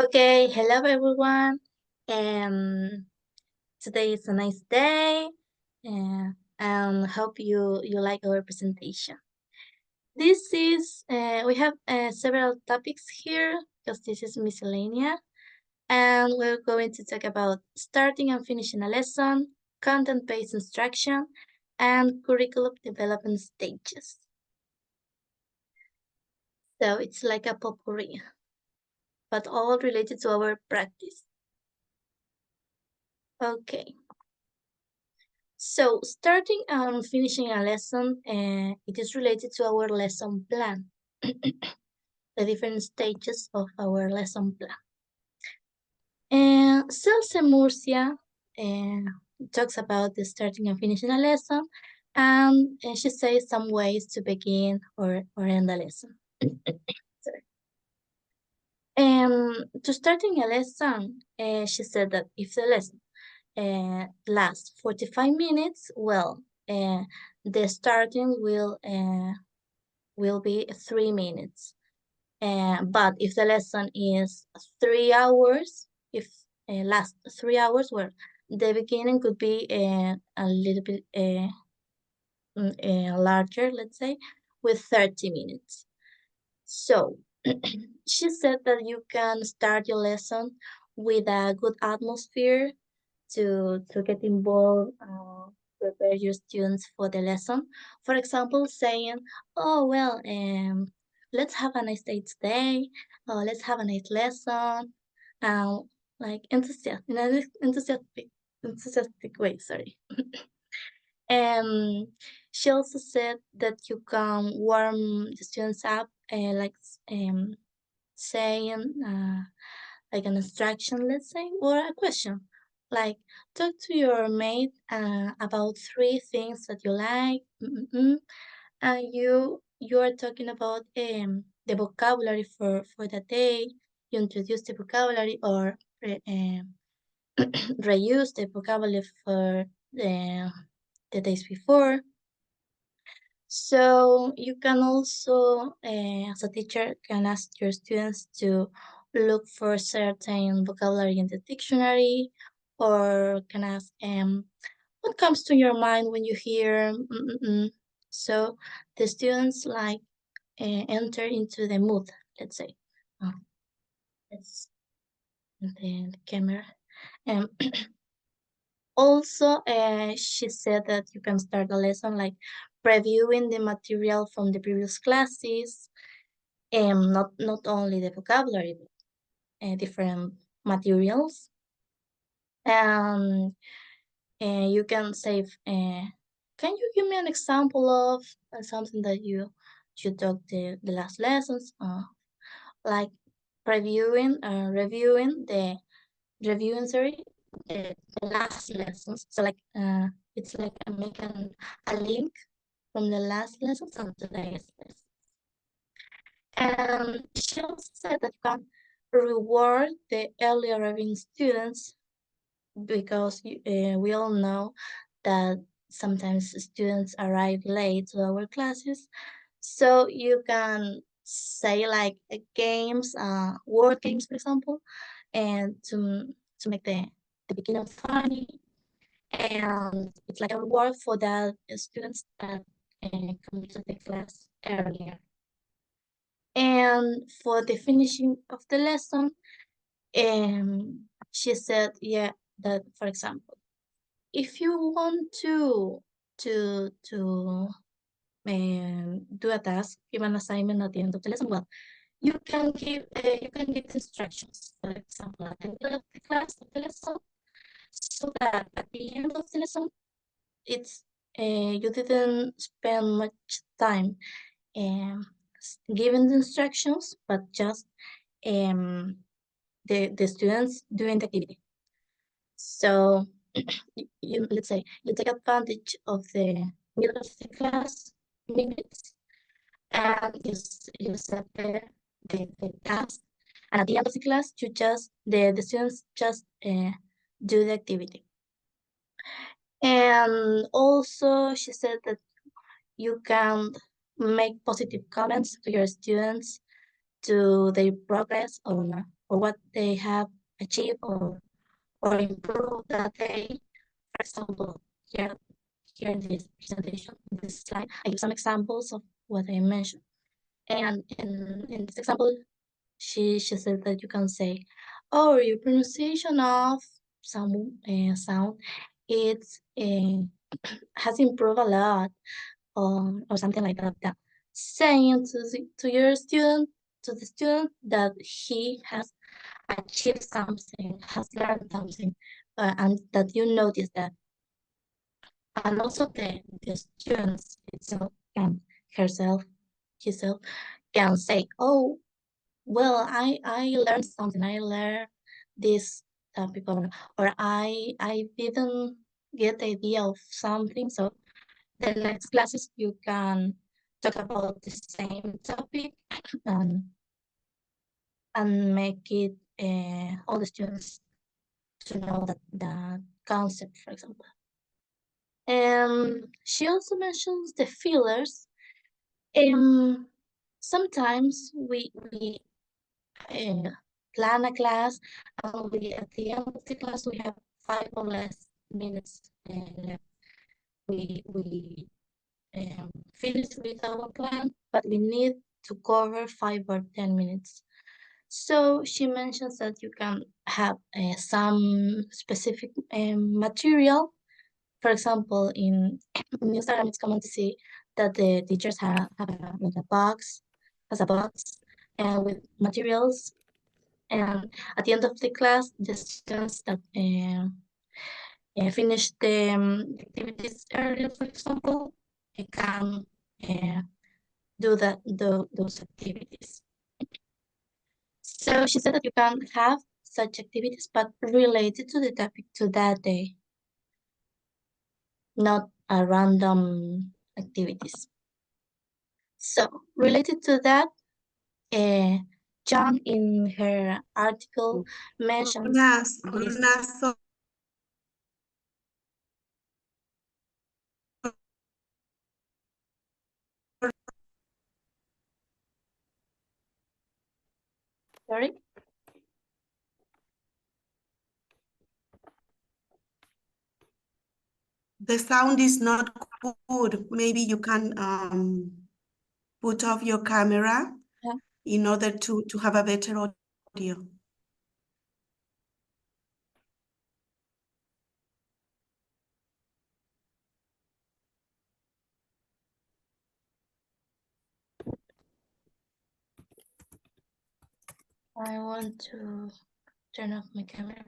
Okay, hello everyone. Um, Today is a nice day, and hope you like our presentation. This is we have several topics here because this is Miscellanea, and we're going to talk about starting and finishing a lesson, content-based instruction, and curriculum development stages. So it's like a potpourri, but all related to our practice. Okay. So starting and finishing a lesson, it is related to our lesson plan, the different stages of our lesson plan. And Celse Murcia talks about the starting and finishing a lesson, and she says some ways to begin or end a lesson. Sorry. To starting a lesson, she said that if the lesson lasts 45 minutes, well, the starting will be 3 minutes. But if the lesson is 3 hours, if lasts 3 hours, well, the beginning could be a little bit larger, let's say, with 30 minutes. So she said that you can start your lesson with a good atmosphere to get involved, prepare your students for the lesson. For example, saying, "Oh well, let's have a nice day today. Oh, let's have a nice lesson." Like enthusiastic in an enthusiastic way. Sorry. Um, she also said that you can warm the students up, like saying like an instruction, let's say, or a question. Like, talk to your mate about 3 things that you like, and you are talking about the vocabulary for the day. You introduce the vocabulary or reuse the vocabulary for the days before. So you can also, as a teacher, can ask your students to look for certain vocabulary in the dictionary, or can ask what comes to your mind when you hear. So the students like enter into the mood. Let's say, oh, let's the camera. Um, Also, she said that you can start a lesson like previewing the material from the previous classes, and not only the vocabulary, but different materials. And you can say, can you give me an example of something that you taught the last lessons? Like reviewing, sorry, the last lessons. So like it's like making a link from the last lessons and today's lessons. And she also said that you can reward the early arriving students because we all know that sometimes students arrive late to our classes. So you can say like games, word games, for example, and to make the beginning funny. And it's like a reward for the students that come to the class earlier. And for the finishing of the lesson, she said, yeah, that for example, if you want to do a task, give an assignment at the end of the lesson, well, you can give instructions. For example, at the middle of the class of the lesson, so that at the end of the lesson, it's you didn't spend much time um, giving the instructions, but just um, the students doing the activity. So let's say you take advantage of the middle of the class minutes, and you set the task, and at the end of the class you just the students just do the activity. And also she said that you can make positive comments to your students, to their progress, what they have achieved or improved that day. For example, here in this presentation, in this slide, I give some examples of what I mentioned. And in this example, she said that you can say, oh, your pronunciation of some sound, it's has improved a lot, or something like that. That saying to your student, to the student, that he has achieved something, has learned something, and that you notice that. And also the students itself can herself himself can say, oh, well, I learned something. I learned this topic, or I didn't get the idea of something. So the next classes you can talk about the same topic and make it all the students to know that concept, for example. She also mentions the fillers. Sometimes we plan a class, and we at the end of the class we have 5 or less minutes left. We finish with our plan, but we need to cover 5 or 10 minutes. So she mentions that you can have some specific material. For example, in Instagram, it's common to see that the teachers have like a box, has a box, with materials. And at the end of the class, the students that finish the activities earlier, for example, can do those activities. So she said that you can have such activities, but related to the topic to that day, not a random activities. So related to that, John in her article mentions this. Sorry. The sound is not good. Maybe you can put off your camera in order to have a better audio. I want to turn off my camera.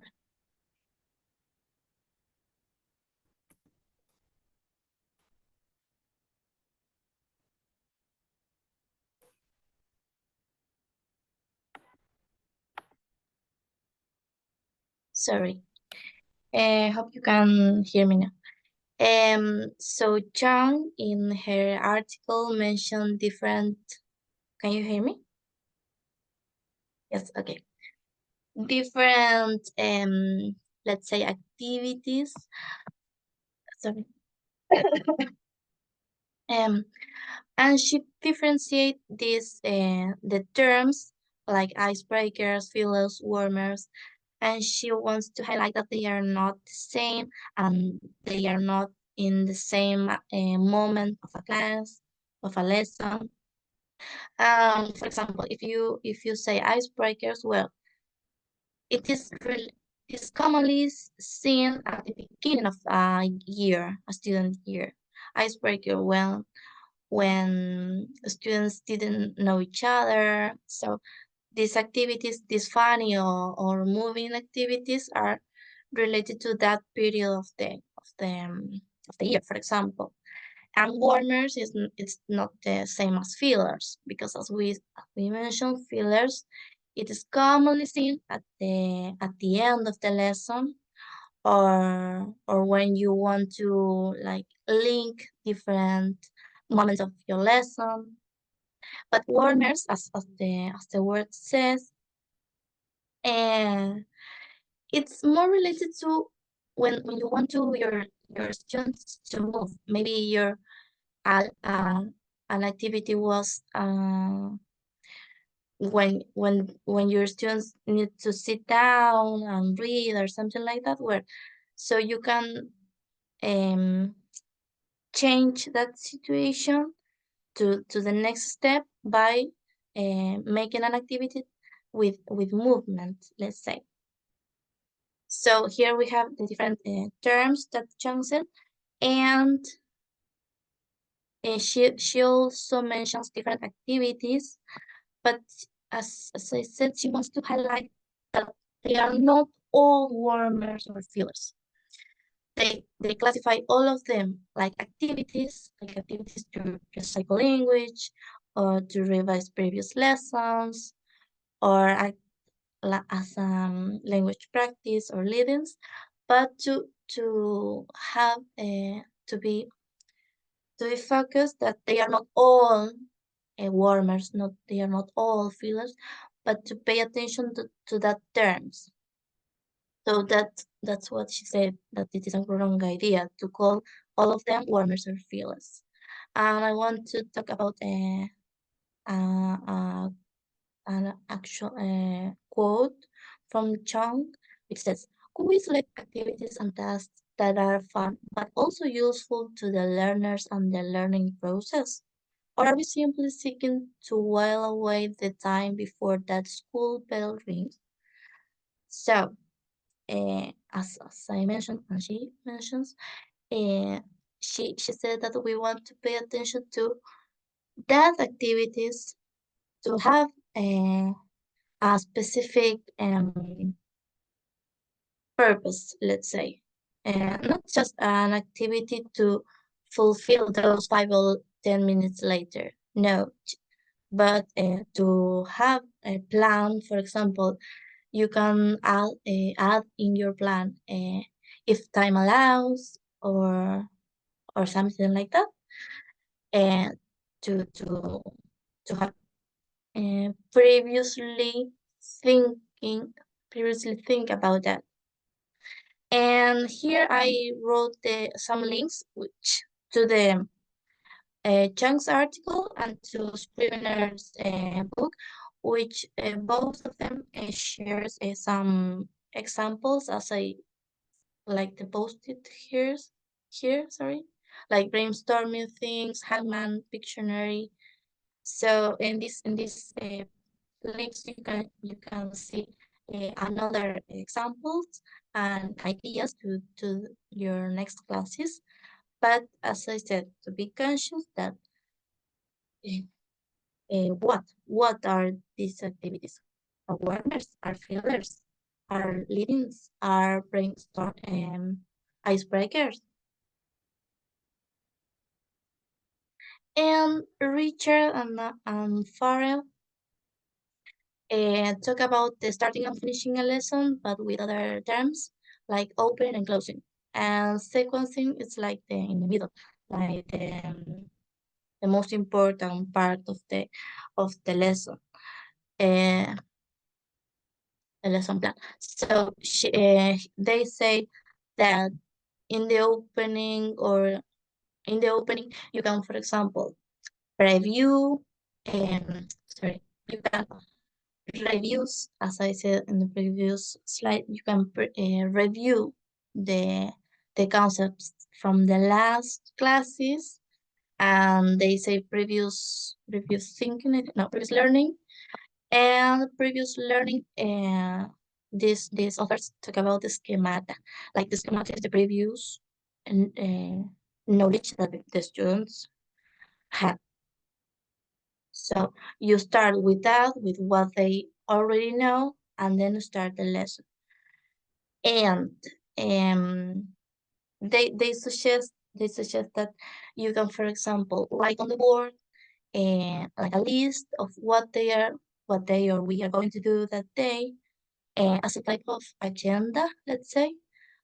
Sorry. Hope you can hear me now. So Chang in her article mentioned different. Can you hear me? Yes. Okay. Different let's say activities. Sorry. And she differentiate these the terms like icebreakers, fillers, warmers, and she wants to highlight that they are not the same, and they are not in the same moment of a class, of a lesson. For example, if you say icebreakers, well, is commonly seen at the beginning of a year, a student year. Icebreaker, well, when students didn't know each other. So these activities, these funny or moving activities, are related to that period of the year, for example. And warmers it's not the same as fillers, because as we mentioned, fillers, it is commonly seen at the end of the lesson, or when you want to like link different moments of your lesson. But warmers, as the word says, and it's more related to when you want to your students to move. Maybe your an activity was when your students need to sit down and read or something like that, where so you can change that situation to the next step by making an activity with movement, let's say. So here we have the different terms that Chang said, and she also mentions different activities, but as I said, she wants to highlight that they are not all warmers or fillers. They classify all of them like activities to recycle language, or to revise previous lessons, or as language practice or leadings, but to have to be focused that they are not all warmers, not they are not all fillers, but to pay attention to that terms. So that's what she said, that it is a wrong idea to call all of them warmers or fillers. And I want to talk about uh, an actual quote from Chung, which says, "Could we select activities and tasks that are fun but also useful to the learners and the learning process? Or are we simply seeking to while away the time before that school bell rings?" So, as I mentioned, and she mentions, uh, she said that we want to pay attention to that activities to have a specific purpose, let's say, not just an activity to fulfill those 5 or 10 minutes later. No, but to have a plan. For example, you can add in your plan if time allows, or something like that, and to have previously thinking previously think about that. And here I wrote some links which to the Chung's article and to Scrivener's book, which both of them shares some examples, as I like to post it here, sorry, like brainstorming things, Hangman Pictionary. So in this links you can see another examples and ideas to your next classes. But as I said, to be conscious that what are these activities? Are warmers, are fillers, are leadings, are brainstorm icebreakers. And Richard and Farrell talk about the starting and finishing a lesson, but with other terms like opening and closing. And sequencing is like in the middle, like the most important part of the lesson, uh, the lesson plan. So they say that in the opening or in the opening, you can, for example, review. Sorry, you can reviews, as I said in the previous slide, you can review the concepts from the last classes, and they say previous thinking, no, previous learning, and previous learning. These authors talk about the schemata, like the schemata is the previous knowledge that the students had. So you start with that, with what they already know, and then start the lesson. And um, they suggest that you can, for example, write on the board like a list of what they or we are going to do that day, as a type of agenda, let's say.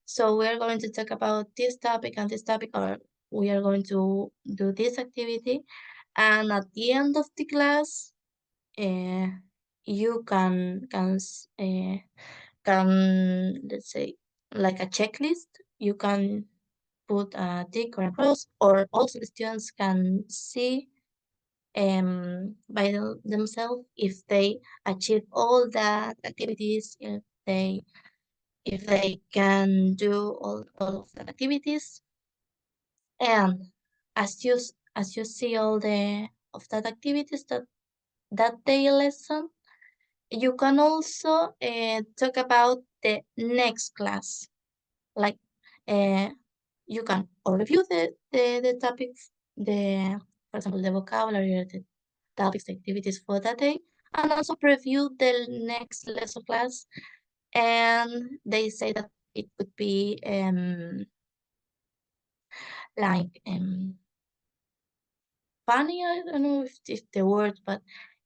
So we are going to talk about this topic and this topic, or we are going to do this activity, and at the end of the class, uh, you can, let's say, like a checklist. You can put a tick or a cross, or also the students can see by themselves if they achieve all the activities, if they can do all of the activities. And as you see all the of that activities that day lesson, you can also talk about the next class. Like you can or review the topics, for example the vocabulary or the topics activities for that day, and also preview the next lesson class. And they say that it could be like funny, I don't know if the word, but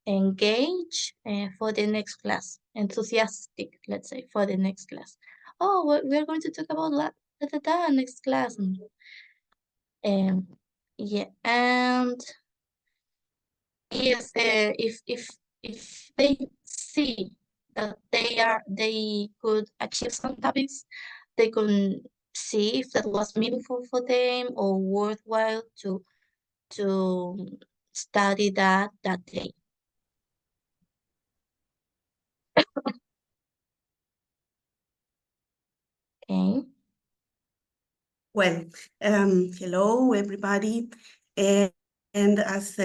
engage for the next class, enthusiastic, let's say, for the next class. Oh, we're going to talk about next class. Um, yeah, and yes, if they see that they could achieve some topics, they could see if that was meaningful for them or worthwhile to study that day. Okay. Well, hello everybody, and as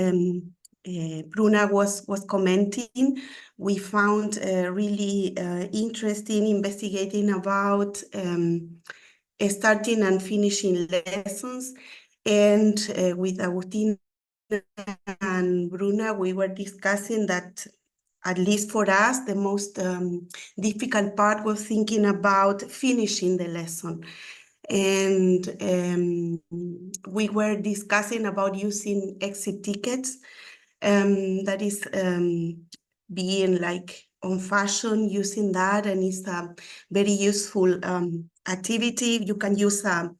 Bruna was commenting, we found really interesting investigating about starting and finishing lessons, and with Agustina and Bruna, we were discussing that at least for us, the most difficult part was thinking about finishing the lesson. And we were discussing about using exit tickets, that is being like on fashion, using that, and it's a very useful activity. You can use a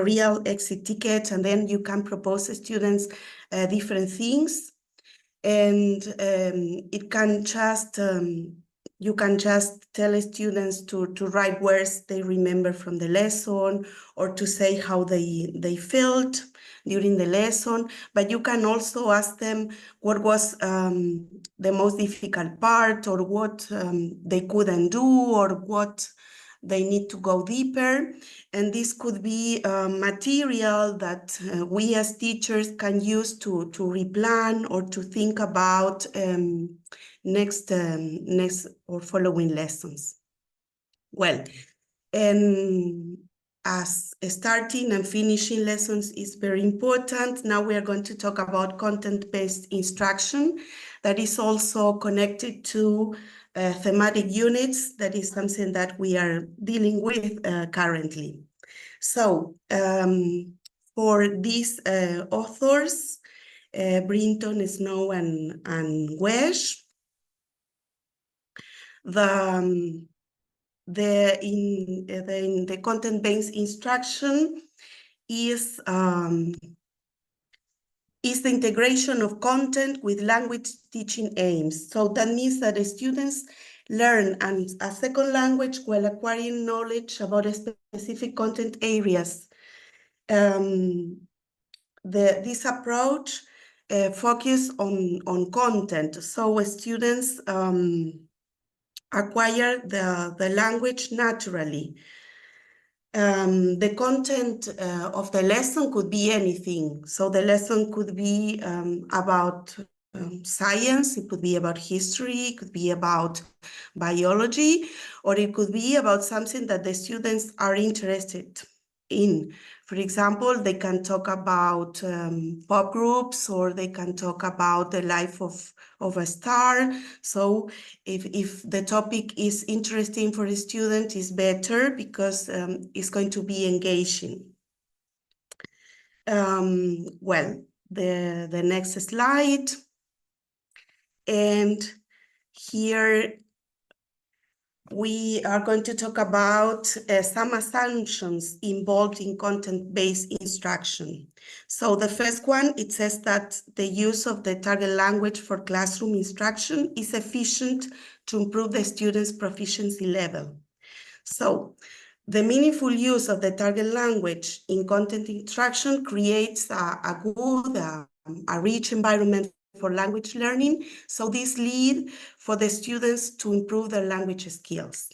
real exit ticket, and then you can propose to students different things, and it can just you can just tell students to write words they remember from the lesson, or to say how they felt during the lesson. But you can also ask them what was the most difficult part, or what they couldn't do, or what they need to go deeper. And this could be material that we as teachers can use to replan or to think about next or following lessons. Well, and as starting and finishing lessons is very important, now we are going to talk about content-based instruction that is also connected to thematic units. That is something that we are dealing with currently. So for these authors, Brinton, Snow, and Wesh, in the content-based instruction is the integration of content with language teaching aims. So that means that the students learn a second language while acquiring knowledge about specific content areas. This approach focus on content, so students acquire the language naturally. The content of the lesson could be anything. So the lesson could be about science, it could be about history, it could be about biology, or it could be about something that the students are interested in. For example, they can talk about pop groups, or they can talk about the life of a star. So if the topic is interesting for a student, it's better because it's going to be engaging. Well, the next slide. And here we are going to talk about some assumptions involved in content-based instruction. So the first one, it says that the use of the target language for classroom instruction is efficient to improve the students' proficiency level. So the meaningful use of the target language in content instruction creates a good, a rich environment for language learning. So this lead for the students to improve their language skills.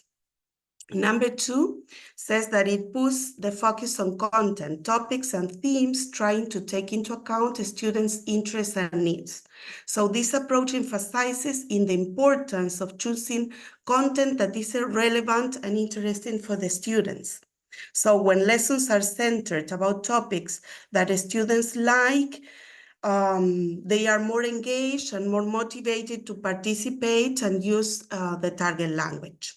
Number 2 says that it puts the focus on content, topics, and themes, trying to take into account the students' interests and needs. So this approach emphasizes in the importance of choosing content that is relevant and interesting for the students. So when lessons are centered about topics that the students like, they are more engaged and more motivated to participate and use the target language.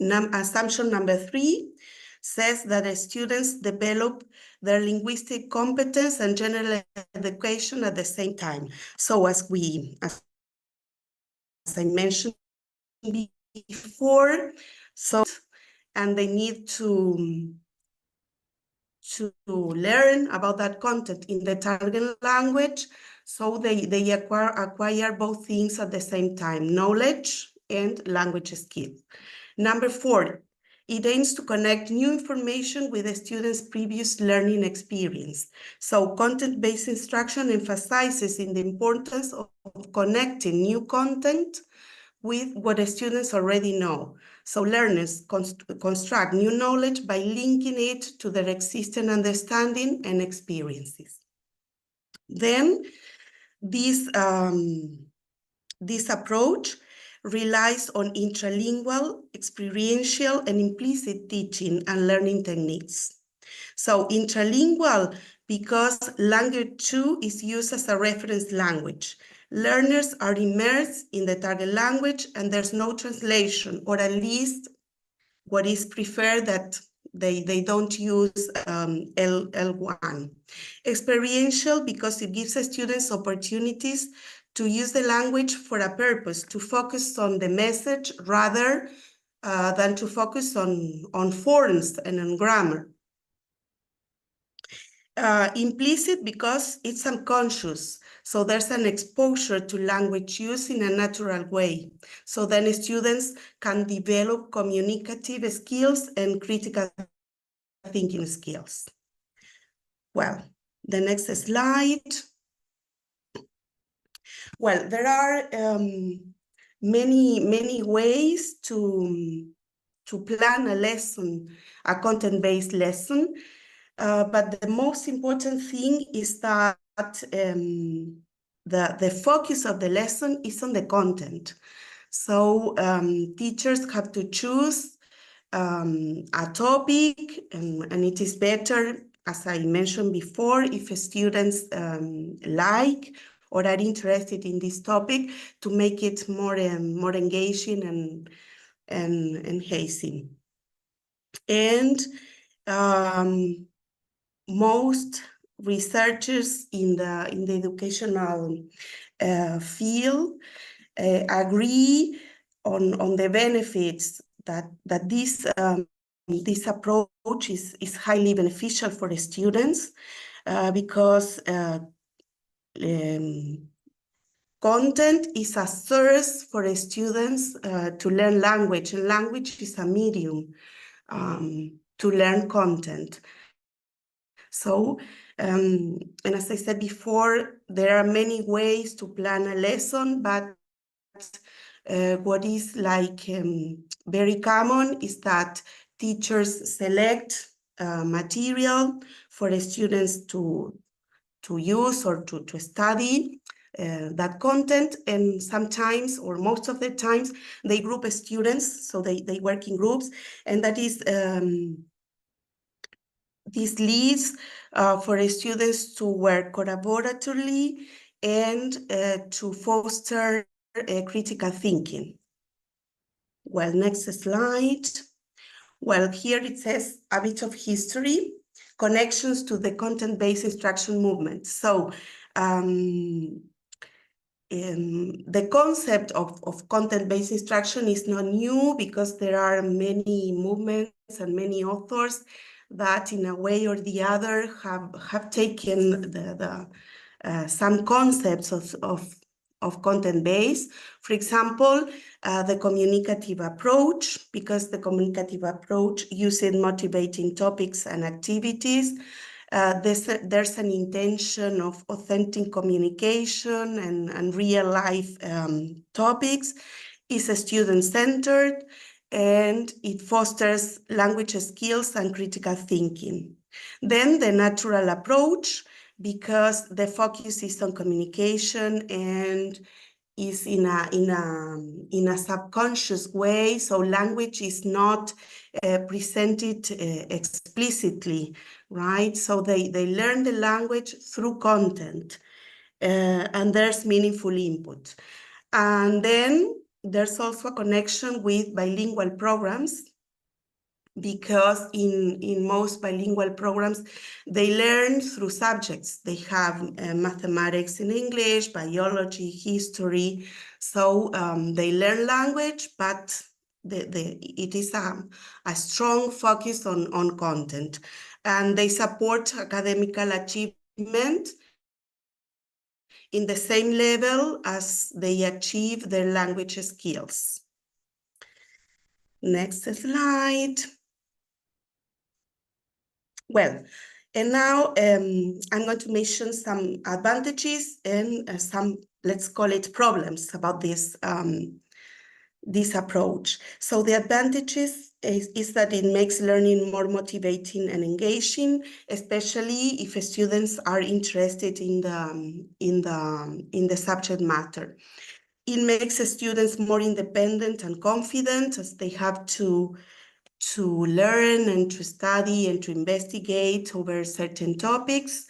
Assumption number 3 says that the students develop their linguistic competence and general education at the same time. So as I mentioned before, and they need to learn about that content in the target language, so they acquire both things at the same time, knowledge and language skills. Number 4, it aims to connect new information with the student's previous learning experience. So content-based instruction emphasizes in the importance of connecting new content with what the students already know. So learners construct new knowledge by linking it to their existing understanding and experiences. Then this approach relies on intralingual, experiential, and implicit teaching and learning techniques. So intralingual, because language 2 is used as a reference language. Learners are immersed in the target language and there's no translation, or at least what is preferred that they don't use L1. Experiential, because it gives the students opportunities to use the language for a purpose, to focus on the message rather than to focus on forms and on grammar. Implicit, because it's unconscious. So there's an exposure to language use in a natural way. So then students can develop communicative skills and critical thinking skills. Well, the next slide. Well, there are many ways to plan a lesson, a content-based lesson. But the most important thing is that the focus of the lesson is on the content. So teachers have to choose a topic, and it is better, as I mentioned before, if students like or are interested in this topic, to make it more engaging and hazing. And most researchers in the educational field agree on the benefits that this approach is highly beneficial for the students because content is a source for the students to learn language, and language is a medium to learn content. So, and as I said before, there are many ways to plan a lesson, but what is like very common is that teachers select material for the students to use or to study that content, and sometimes, or most of the times, they group students, so they work in groups, and that is this leads for students to work collaboratively and to foster critical thinking. Well, next slide. Well, here it says a bit of history, connections to the content-based instruction movement. So the concept of content-based instruction is not new, because there are many movements and many authors that in a way or the other have taken some concepts of content-based. For example, the communicative approach, because the communicative approach uses motivating topics and activities. There's an intention of authentic communication and real life topics. It's student-centered, and it fosters language skills and critical thinking. Then the natural approach, because the focus is on communication and is in a subconscious way, so language is not presented explicitly, right? So they learn the language through content, and there's meaningful input. And then there's also a connection with bilingual programs, because in most bilingual programs, they learn through subjects. They have mathematics in English, biology, history. So they learn language, but it is a strong focus on content. And they support academical achievement in the same level as they achieve their language skills. Next slide. Well, and now I'm going to mention some advantages and some, let's call it, problems about this approach. So the advantages is that it makes learning more motivating and engaging, especially if students are interested in the subject matter. It makes students more independent and confident, as they have to learn and to study and to investigate over certain topics.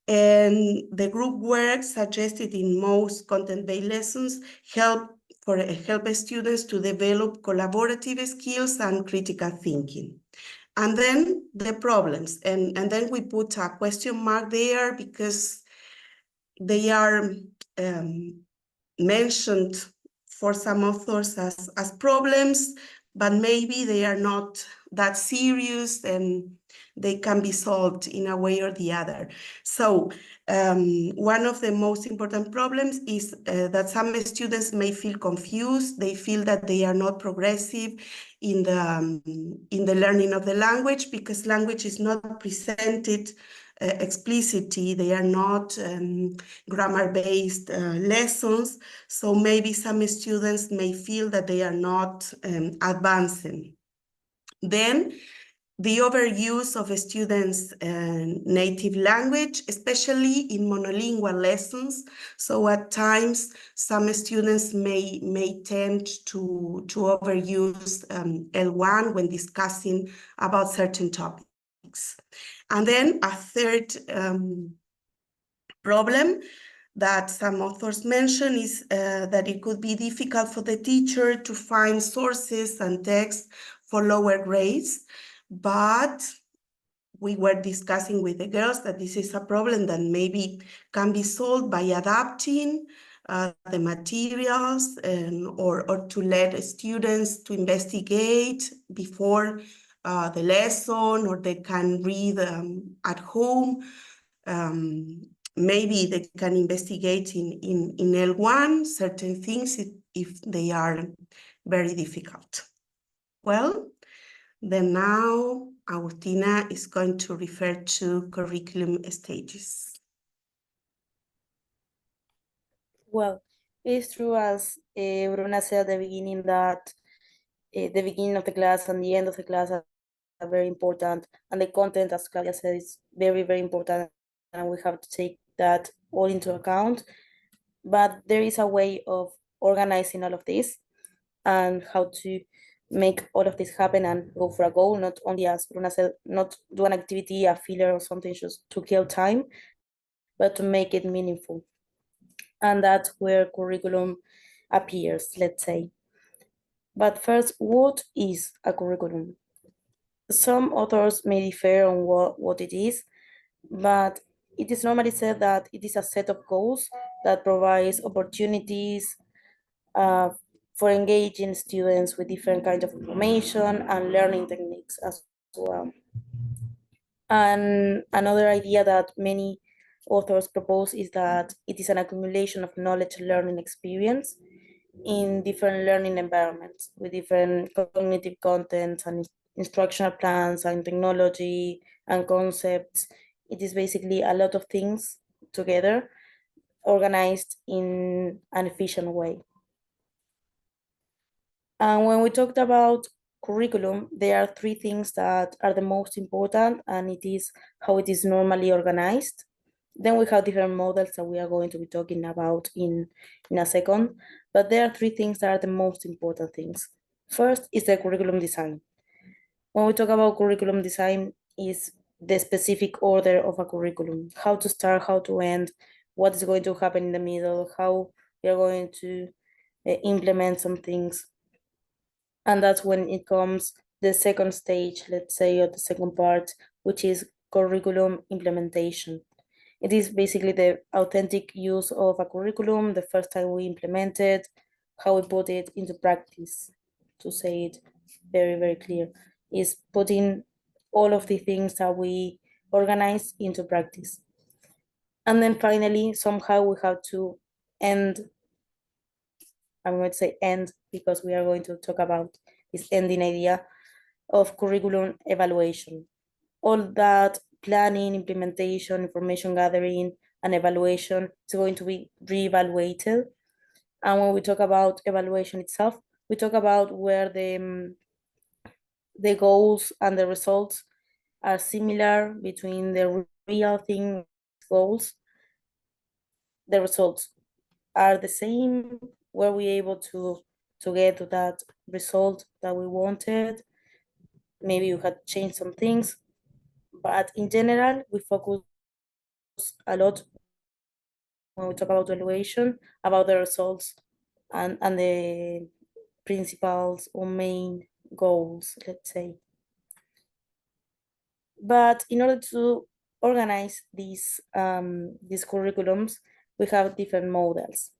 And the group work suggested in most content-based lessons help students to develop collaborative skills and critical thinking. And then the problems, and then we put a question mark there because they are mentioned for some authors as problems, but maybe they are not that serious and they can be solved in a way or the other. So one of the most important problems is that some students may feel confused. They feel that they are not progressive in the learning of the language, because language is not presented explicitly. They are not grammar-based lessons. So maybe some students may feel that they are not advancing. Then the overuse of a student's native language, especially in monolingual lessons. So at times, some students may tend to overuse L1 when discussing about certain topics. And then a third problem that some authors mention is that it could be difficult for the teacher to find sources and texts for lower grades. But we were discussing with the girls that this is a problem that maybe can be solved by adapting the materials or to let students to investigate before the lesson, or they can read at home. Maybe they can investigate in L1 certain things if they are very difficult. Well, then now Agustina is going to refer to curriculum stages. Well, it's true, as Bruna said at the beginning, that the beginning of the class and the end of the class are very important, and the content, as Claudia said, is very, very important, and we have to take that all into account. But there is a way of organizing all of this and how to make all of this happen and go for a goal, not only, as Bruna said, not do an activity, a filler or something just to kill time, but to make it meaningful. And that's where curriculum appears, let's say. But first, what is a curriculum? Some authors may differ on what it is, but it is normally said that it is a set of goals that provides opportunities for engaging students with different kinds of information and learning techniques as well. And another idea that many authors propose is that it is an accumulation of knowledge learning experience in different learning environments with different cognitive content and instructional plans and technology and concepts It is basically a lot of things together, organized in an efficient way. And when we talked about curriculum, there are three things that are the most important, and it is how it is normally organized. Then we have different models that we are going to be talking about in a second, but there are three things that are the most important things. First is the curriculum design. When we talk about curriculum design, is the specific order of a curriculum, how to start, how to end, what is going to happen in the middle, how we are going to implement some things. And that's when it comes the second stage, let's say, or the second part, which is curriculum implementation. It is basically the authentic use of a curriculum, the first time we implement it, how we put it into practice, to say it very, very clear, is putting all of the things that we organize into practice. And then finally, somehow we have to end, I'm going to say end because we are going to talk about this ending idea of curriculum evaluation. All that planning, implementation, information gathering, and evaluation is going to be reevaluated. And when we talk about evaluation itself, we talk about where the goals and the results are similar between the real thing goals. The results are the same. Were we able to get to that result that we wanted? Maybe you had changed some things, but in general, we focus a lot when we talk about evaluation, about the results and the principles or main goals, let's say. But in order to organize these curriculums, we have different models.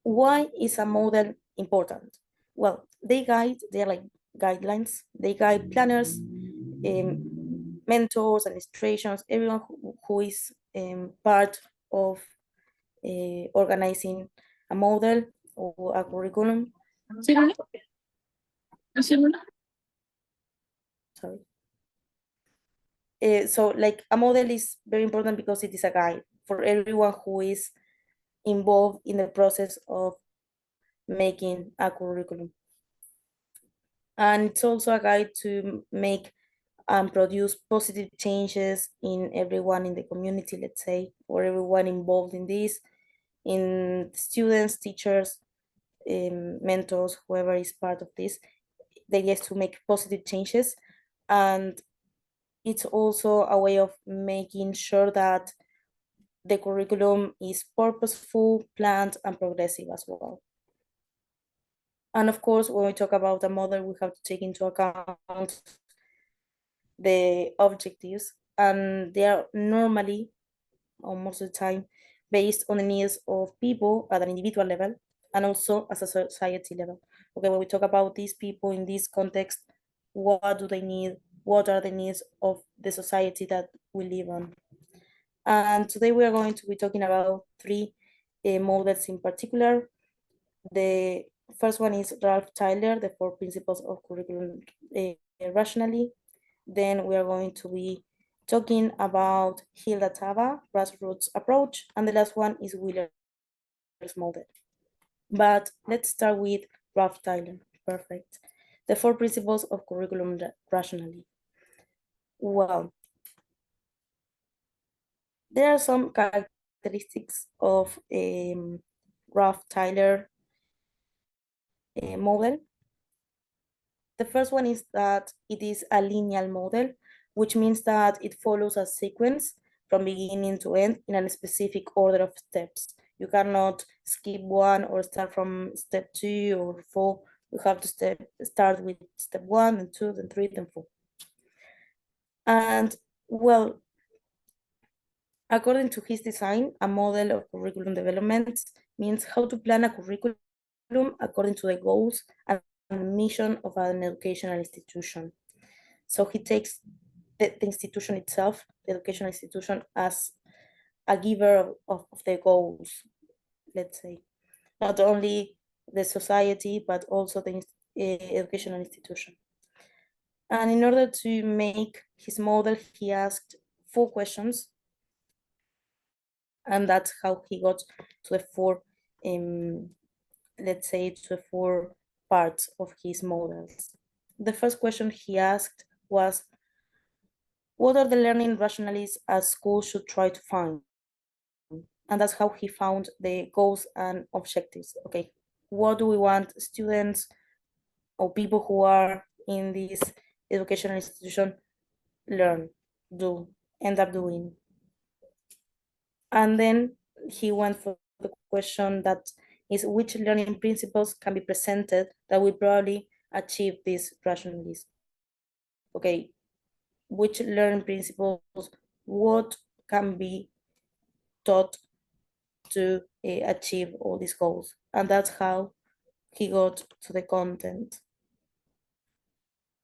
Why is a model important? Well, they are like guidelines, they guide planners, mentors, administrations, everyone who is part of organizing a model or a curriculum. Sorry. So like a model is very important because it is a guide for everyone who is involved in the process of making a curriculum. And it's also a guide to make and produce positive changes in everyone in the community, let's say, or everyone involved in this, in students, teachers, mentors, whoever is part of this. The idea is to make positive changes, and it's also a way of making sure that the curriculum is purposeful, planned, and progressive as well. And of course, when we talk about a model, we have to take into account the objectives, and they are normally, or most of the time, based on the needs of people at an individual level and also as a society level. Okay, when we talk about these people in this context, what do they need? What are the needs of the society that we live on? And today we are going to be talking about three models in particular. The first one is Ralph Tyler, the 4 principles of curriculum rationally. Then we are going to be talking about Hilda Tava, grassroots approach, and the last one is Wheeler's model. But let's start with Ralph Tyler. Perfect. The 4 principles of curriculum rationally. Well, there are some characteristics of Ralph Tyler model. The first one is that it is a linear model, which means that it follows a sequence from beginning to end in a specific order of steps. You cannot skip one or start from step 2 or 4. You have to start with step 1, and 2, then 3, then 4. And well, according to his design, a model of curriculum development means how to plan a curriculum according to the goals and mission of an educational institution. So he takes the institution itself, the educational institution, as a giver of the goals, let's say. Not only the society, but also the educational institution. And in order to make his model, he asked 4 questions, and that's how he got to the 4, let's say, to the 4 parts of his models. The first question he asked was, what are the learning rationalities a school should try to find? And that's how he found the goals and objectives. Okay, what do we want students or people who are in this educational institution learn, do, end up doing? And then he went for the question that is, which learning principles can be presented that will probably achieve these rationalities? Okay, which learning principles, what can be taught to achieve all these goals? And that's how he got to the content.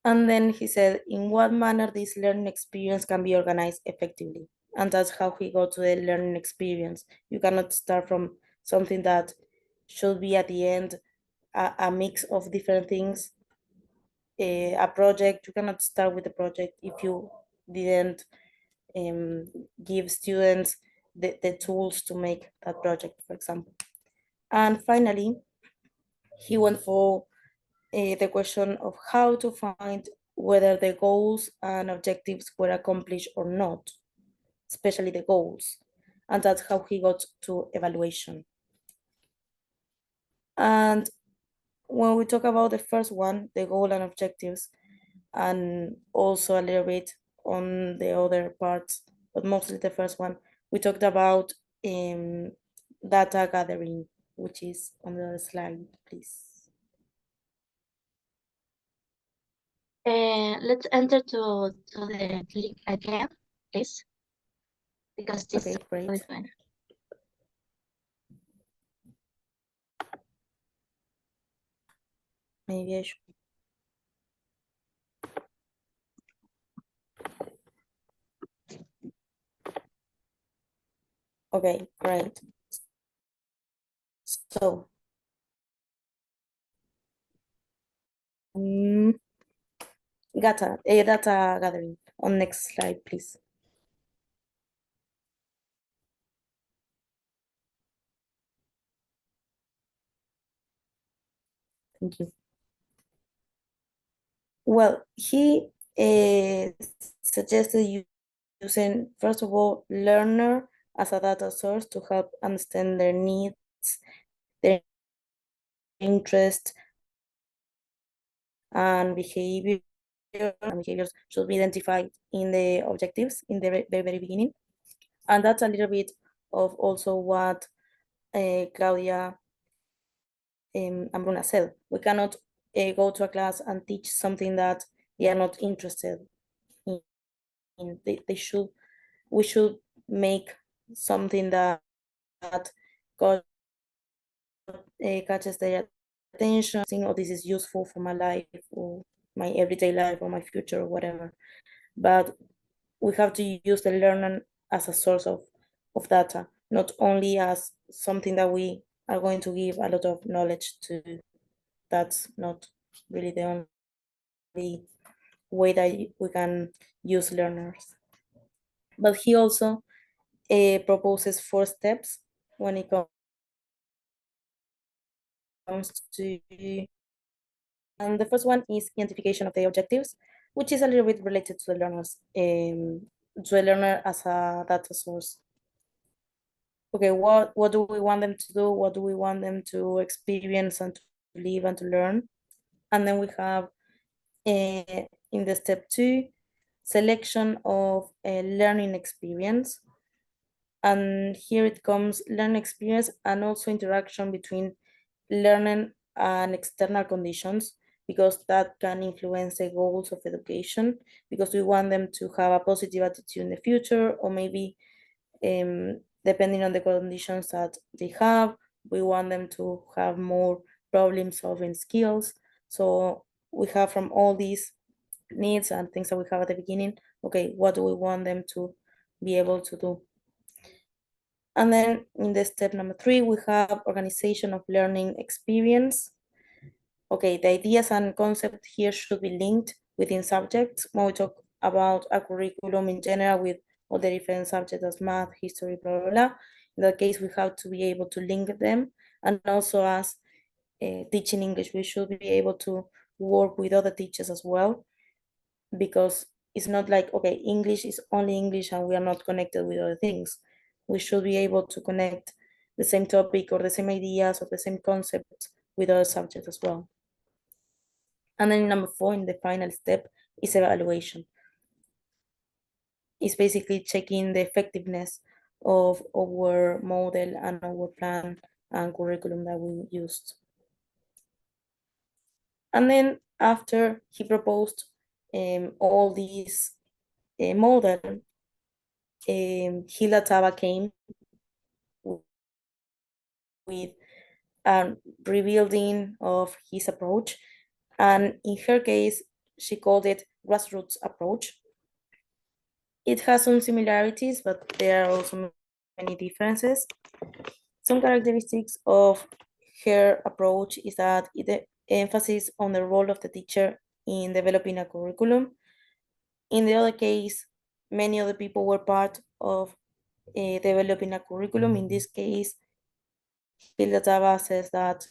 And then he said, in what manner this learning experience can be organized effectively? And that's how he got to the learning experience. You cannot start from something that should be at the end a mix of different things. A project, you cannot start with a project if you didn't give students the tools to make that project, for example. And finally, he went for the question of how to find whether the goals and objectives were accomplished or not, especially the goals. And that's how he got to evaluation. And when we talk about the first one, the goal and objectives, and also a little bit on the other parts, but mostly the first one, we talked about data gathering, which is on the other slide, please. Let's enter to the link again, please, because this Okay, great. is fine. Maybe I should. Okay, great. So, data gathering. On next slide, please. Thank you. Well, he suggested using, first of all, learner as a data source to help understand their needs, their interest, and behavior. And behaviors should be identified in the objectives in the very beginning. And that's a little bit of also what Claudia and Bruna said. We cannot go to a class and teach something that they are not interested in. We should make something that catches their attention, saying, oh, this is useful for my life or my everyday life or my future or whatever. But we have to use the learning as a source of data, not only as something that we are going to give a lot of knowledge to. That's not really the only way that we can use learners. But he also proposes 4 steps when it comes to, and the first one is identification of the objectives, which is a little bit related to the learners, to the learner as a data source. Okay, what do we want them to do? What do we want them to experience and to live and to learn? And then we have in the step 2, selection of a learning experience. And here it comes learning experience and also interaction between learning and external conditions, because that can influence the goals of education, because we want them to have a positive attitude in the future, or maybe depending on the conditions that they have, we want them to have more problem solving skills. So we have from all these needs and things that we have at the beginning, okay, what do we want them to be able to do? And then in the step number 3, we have organization of learning experience. Okay, the ideas and concepts here should be linked within subjects. When we talk about a curriculum in general with all the different subjects as math, history, blah, blah, blah. In that case, we have to be able to link them. And also as teaching English, we should be able to work with other teachers as well, because it's not like, okay, English is only English and we are not connected with other things. We should be able to connect the same topic or the same ideas or the same concepts with other subjects as well. And then number 4, in the final step, is evaluation. It's basically checking the effectiveness of our model and our plan and curriculum that we used. And then after he proposed all these model, Hilda Taba came with a rebuilding of his approach. And in her case, she called it grassroots approach. It has some similarities, but there are also many differences. Some characteristics of her approach is that it emphasis on the role of the teacher in developing a curriculum. In the other case, many other people were part of developing a curriculum. In this case, Hilda Taba says that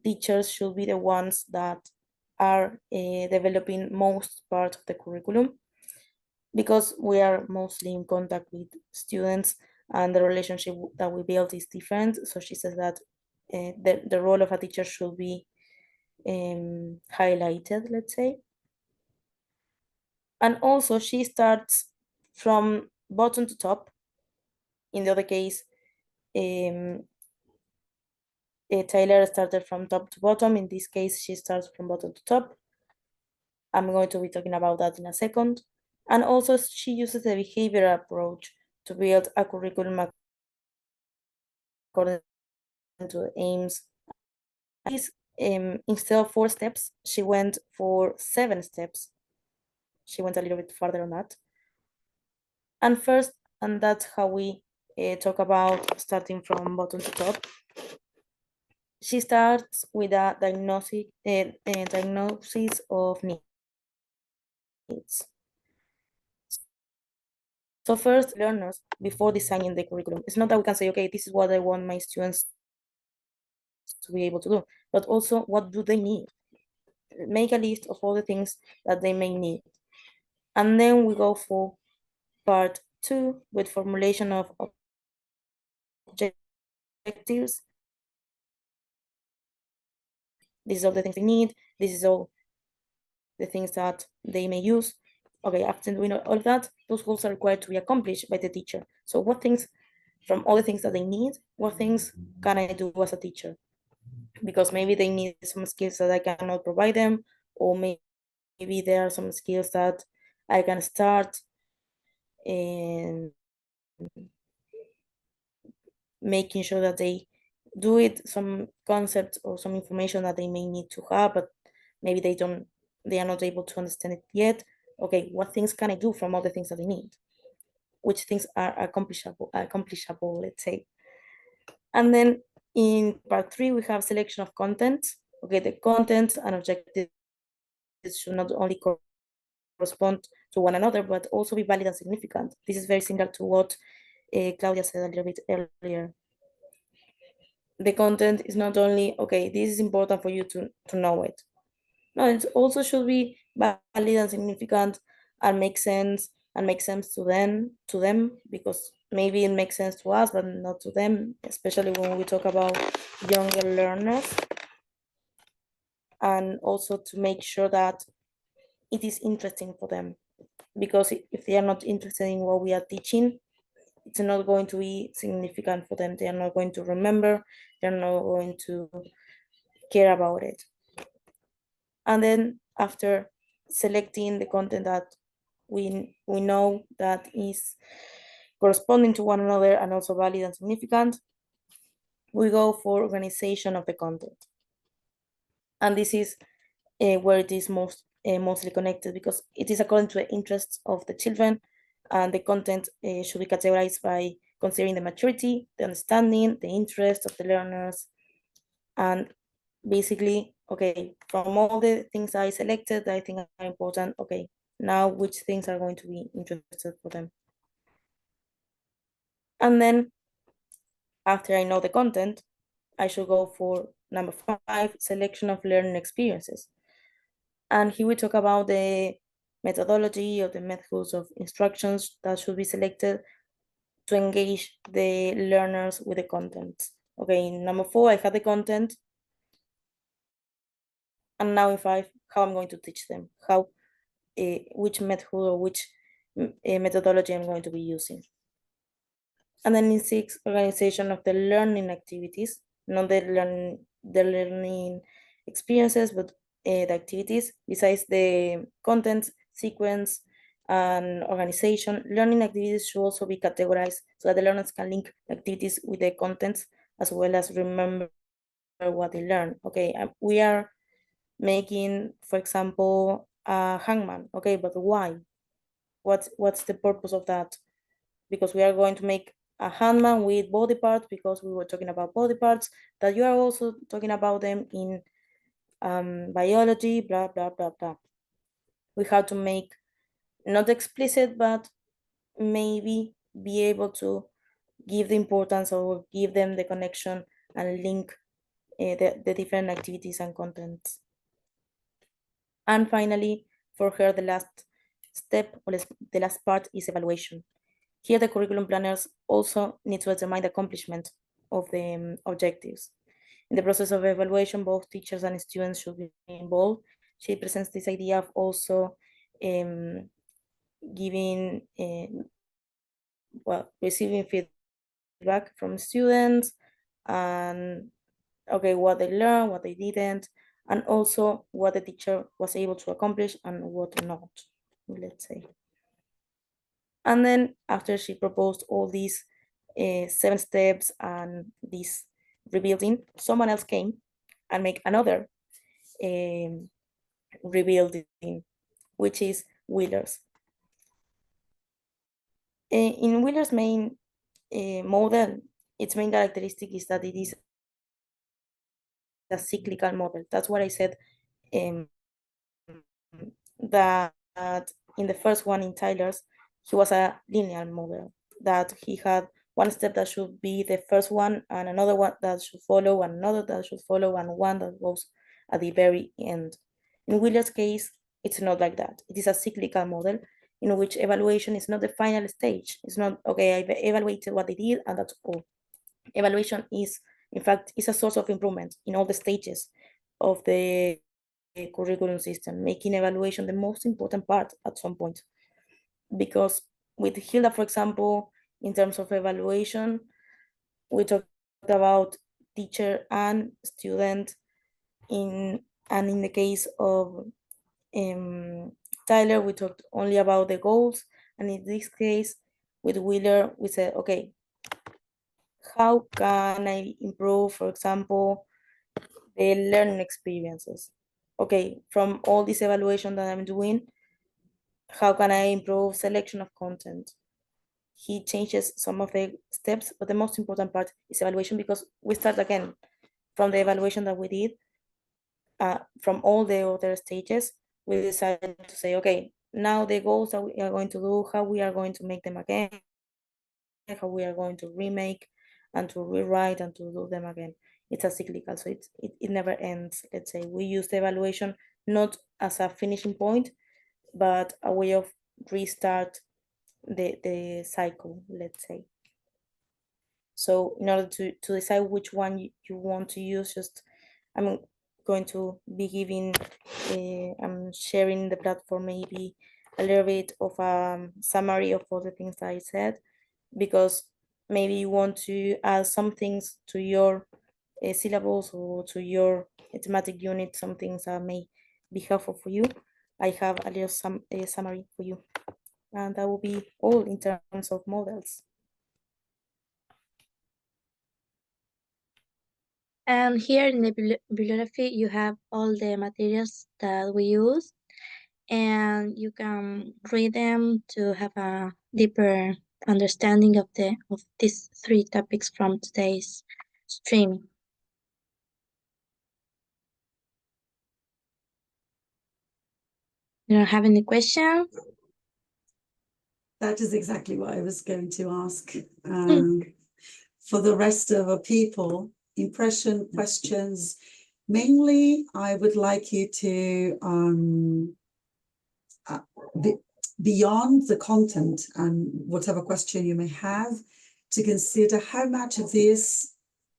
teachers should be the ones that are developing most part of the curriculum, because we are mostly in contact with students and the relationship that we build is different. So she says that the role of a teacher should be highlighted, let's say. And also she starts from bottom to top. In the other case, Taylor started from top to bottom. In this case, she starts from bottom to top. I'm going to be talking about that in a second. And also she uses the behavioral approach to build a curriculum according to the aims. Instead of 4 steps, she went for 7 steps. She went a little bit further on that. And first, and that's how we talk about starting from bottom to top. She starts with a diagnosis of needs. So first, learners, before designing the curriculum, it's not that we can say, okay, this is what I want my students to be able to do, but also what do they need? Make a list of all the things that they may need. And then we go for part 2 with formulation of objectives. This is all the things they need. This is all the things that they may use. Okay, after doing all of that, those goals are required to be accomplished by the teacher. So what things, from all the things that they need, what things can I do as a teacher? Because maybe they need some skills that I cannot provide them, or maybe there are some skills that I can start in making sure that they do it, some concepts or some information that they may need to have, but maybe they are not able to understand it yet. Okay, what things can I do from all the things that they need? Which things are accomplishable, let's say. And then in part 3, we have selection of content. Okay, the content and objectives should not only correspond to one another, but also be valid and significant. This is very similar to what Claudia said a little bit earlier. The content is not only, okay, this is important for you to know it. No, it also should be valid and significant and make sense to them, because maybe it makes sense to us, but not to them, especially when we talk about younger learners. And also to make sure that it is interesting for them, because if they are not interested in what we are teaching, it's not going to be significant for them. They are not going to remember, they're not going to care about it. And then after selecting the content that we know that is corresponding to one another and also valid and significant, we go for organization of the content. And this is where it is mostly connected, because it is according to the interests of the children, and the content should be categorized by considering the maturity, the understanding, the interest of the learners. And basically, okay, from all the things I selected that I think are important, okay, now which things are going to be interested for them. And then after I know the content, I should go for number 5, selection of learning experiences. And here we talk about the methodology or the methods of instructions that should be selected to engage the learners with the content. Okay, in number 4, I have the content. And now in 5, how I'm going to teach them, how, which method or which methodology I'm going to be using. And then in 6, organization of the learning activities, not the learning experiences, but the activities. Besides the content, sequence, and organization, learning activities should also be categorized so that the learners can link activities with the contents as well as remember what they learn. Okay, we are making, for example, a hangman. Okay, but why? What's the purpose of that? Because we are going to make a hangman with body parts, because we were talking about body parts, that you are also talking about them in biology, blah, blah, blah, blah. We have to make, not explicit, but maybe be able to give the importance or give them the connection and link the different activities and contents. And finally, for her, the last step or the last part is evaluation. Here, the curriculum planners also need to determine the accomplishment of the objectives. In the process of evaluation, both teachers and students should be involved. She presents this idea of also giving, receiving feedback from students and okay, what they learned, what they didn't, and also what the teacher was able to accomplish and what not, let's say. And then after she proposed all these 7 steps and this rebuilding, someone else came and make another rebuilding, which is Wheeler's. In Wheeler's main model, its main characteristic is that it is a cyclical model. That's what I said, that in the first one in Tyler's, he was a linear model, that he had one step that should be the first one, and another one that should follow, and another that should follow, and one that goes at the very end. In Wheeler's case, it's not like that. It is a cyclical model in which evaluation is not the final stage. It's not, okay, I've evaluated what they did and that's all. Evaluation is, in fact, is a source of improvement in all the stages of the curriculum system, making evaluation the most important part at some point. Because with Hilda, for example, in terms of evaluation, we talked about teacher and student, and in the case of Tyler, we talked only about the goals, and in this case, with Wheeler, we said, okay, how can I improve, for example, the learning experiences? Okay, from all this evaluation that I'm doing, how can I improve selection of content? He changes some of the steps, but the most important part is evaluation, because we start again from the evaluation that we did, from all the other stages. We decided to say, okay, now the goals that we are going to do, how we are going to make them again, how we are going to remake and to rewrite and to do them again. It's a cyclical, so it never ends. Let's say we use the evaluation not as a finishing point, but a way of restart the cycle, let's say. So in order to decide which one you want to use, just I'm going to be giving, I'm sharing the platform maybe a little bit of a summary of all the things that I said, because maybe you want to add some things to your syllables or to your thematic unit, some things that may be helpful for you. I have a little summary for you, and that will be all in terms of models. And here in the bibliography, you have all the materials that we use, and you can read them to have a deeper understanding of these 3 topics from today's stream. You don't have any question? That is exactly what I was going to ask. For the rest of the people, impression, questions. Mainly, I would like you to, beyond the content and whatever question you may have, to consider how much of this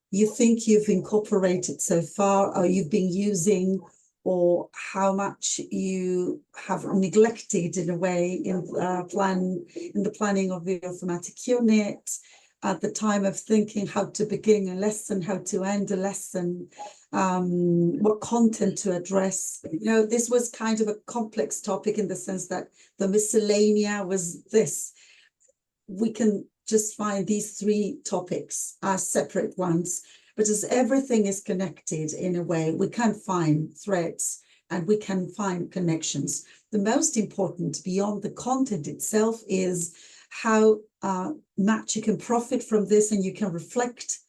you think you've incorporated so far, or you've been using, or how much you have neglected in a way in the planning of your thematic unit, at the time of thinking how to begin a lesson, how to end a lesson, what content to address. You know, this was kind of a complex topic in the sense that the miscellanea was this. We can just find these three topics as separate ones, but as everything is connected in a way, we can find threads and we can find connections. The most important beyond the content itself is how much you can profit from this, and you can reflect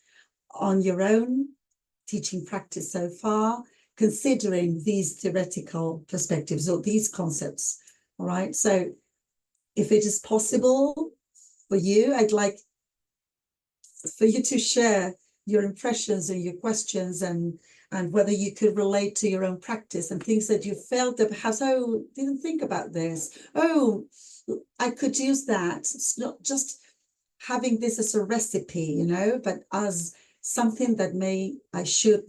on your own teaching practice so far, considering these theoretical perspectives or these concepts. All right, so if it is possible for you, I'd like for you to share your impressions and your questions, and whether you could relate to your own practice and things that you felt that perhaps, oh, didn't think about this. Oh, I could use that. It's not just having this as a recipe, you know, but as something that should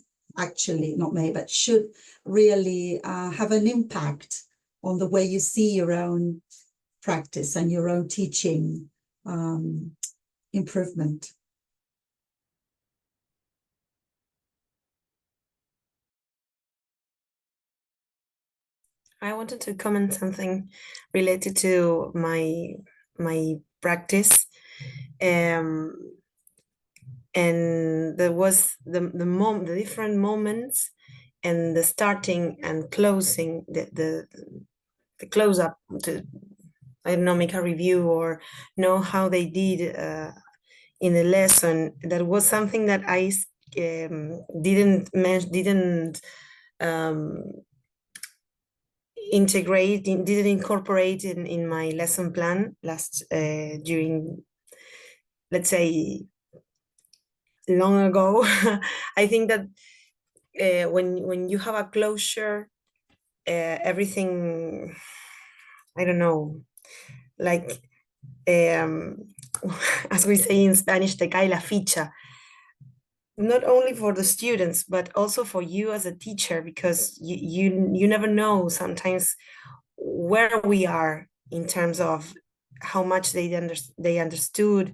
really have an impact on the way you see your own practice and your own teaching improvement. I wanted to comment something related to my practice, and there was the different moments and the starting and closing, the close up to, I don't know, make a review or know how they did in the lesson. That was something that I didn't didn't incorporate in my lesson plan during, let's say, long ago. I think that when you have a closure, everything, I don't know, like as we say in Spanish, te cae la ficha. Not only for the students, but also for you as a teacher, because you never know sometimes where we are in terms of how much they understood,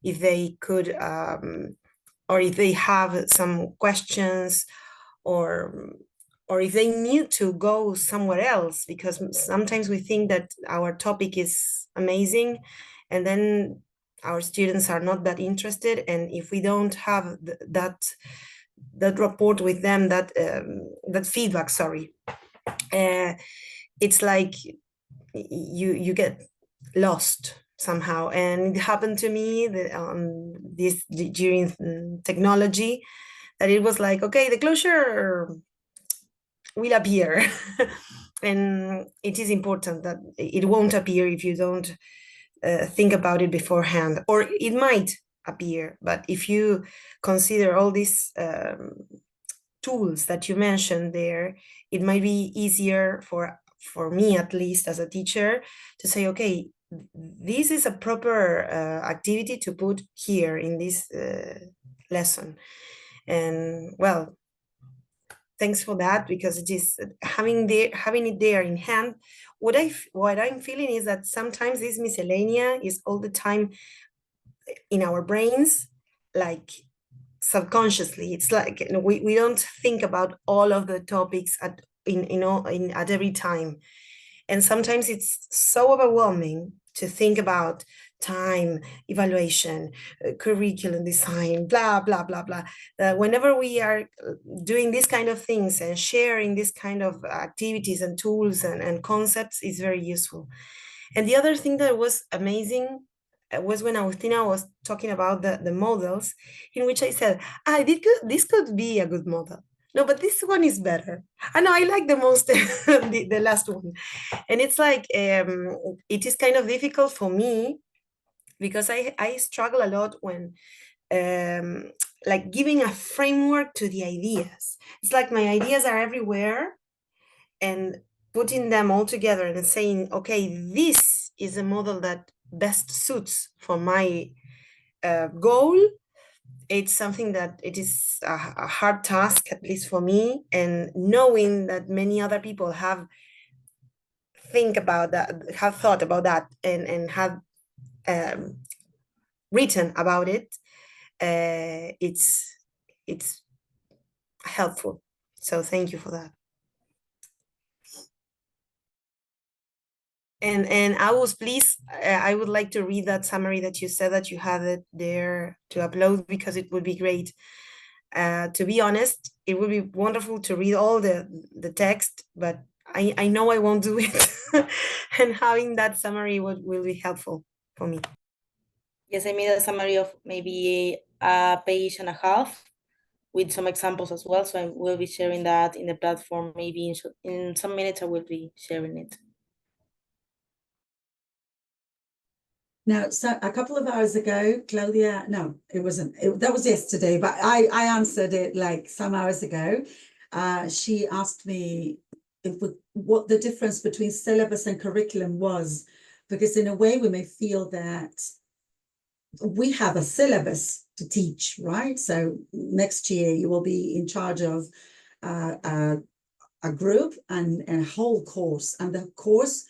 if they could, or if they have some questions, or if they need to go somewhere else, because sometimes we think that our topic is amazing and then our students are not that interested, and if we don't have that rapport with them, that feedback, it's like you get lost somehow. And it happened to me during technology, that it was like, okay, the closure will appear. And it is important that it won't appear if you don't think about it beforehand, or it might appear, but if you consider all these tools that you mentioned there, it might be easier for me, at least as a teacher, to say, okay, this is a proper activity to put here in this lesson. And well, thanks for that, because it is having it there in hand. What I'm feeling is that sometimes this miscellanea is all the time in our brains, like subconsciously. It's like, you know, we don't think about all of the topics at every time, and sometimes it's so overwhelming to think about time, evaluation, curriculum design, blah blah blah blah. Whenever we are doing these kind of things and sharing this kind of activities and tools and concepts, is very useful. And the other thing that was amazing was when Agustina was talking about the models, in which I said, this could be a good model. no, but this one is better. I know, I like the most the last one. And it's like, it is kind of difficult for me because I struggle a lot when like giving a framework to the ideas. It's like my ideas are everywhere, and putting them all together and saying, okay, this is a model that best suits for my goal. It's something that it is a hard task, at least for me, and knowing that many other people have thought about that, and have written about it. It's helpful. So thank you for that. And I was pleased, I would like to read that summary that you said that you have it there to upload, because it would be great. To be honest, it would be wonderful to read all the text, but I know I won't do it. And having that summary will be helpful for me. Yes, I made a summary of maybe a page and a half with some examples as well. So I will be sharing that in the platform. Maybe in some minutes I will be sharing it. Now, so a couple of hours ago, Claudia, no, it wasn't, that was yesterday, but I answered it like some hours ago. She asked me what the difference between syllabus and curriculum was, because in a way we may feel that we have a syllabus to teach, right? So next year you will be in charge of a group and a whole course, and the course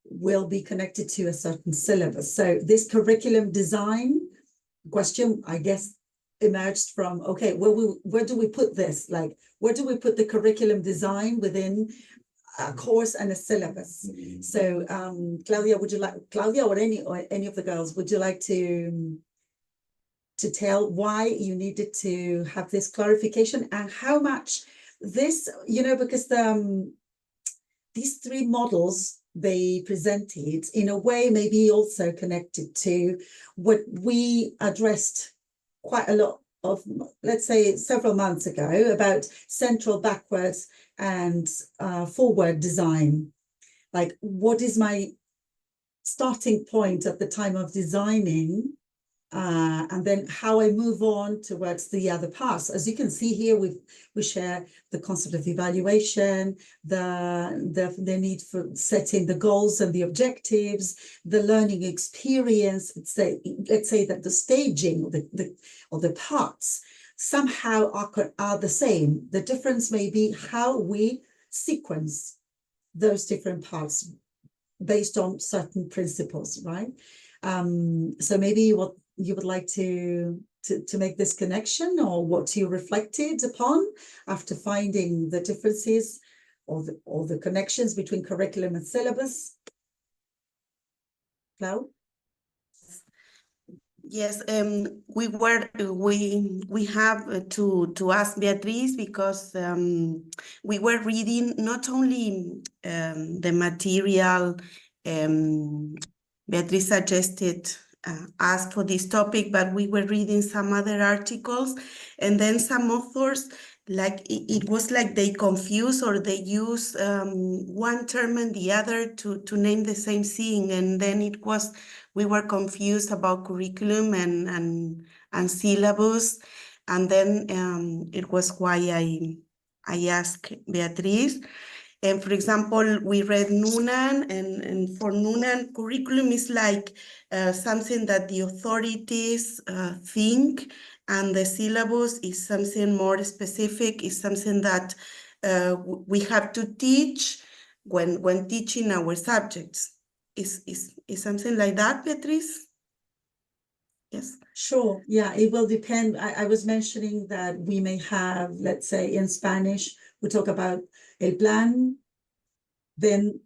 will be connected to a certain syllabus. So this curriculum design question, I guess, emerged from, okay, where do we put this? Like, where do we put the curriculum design within a course and a syllabus? So Claudia, or any of the girls, would you like to tell why you needed to have this clarification, and how much this, because these three models they presented in a way may be also connected to what we addressed quite a lot of, let's say, several months ago, about central, backwards, and forward design. Like, what is my starting point at the time of designing, and then how I move on towards the other parts. As you can see here, we share the concept of evaluation, the need for setting the goals and the objectives, the learning experience. Let's say that the staging of the parts somehow are the same. The difference may be how we sequence those different parts based on certain principles, right? So maybe what you would like to make this connection, or what you reflected upon after finding the differences or the connections between curriculum and syllabus. Clau? Yes, we have to ask Beatriz, because we were reading not only the material Beatriz suggested asked for this topic, but we were reading some other articles, and then some authors, like it was like they confuse or they use one term and the other to name the same thing, and then we were confused about curriculum and syllabus, and then it was why I asked Beatriz. And for example, we read Noonan, and for Noonan, curriculum is like something that the authorities think, and the syllabus is something more specific, is something that we have to teach when teaching our subjects. Is something like that, Beatriz? Yes. Sure. Yeah, it will depend. I was mentioning that we may have, let's say in Spanish, we talk about el plan, then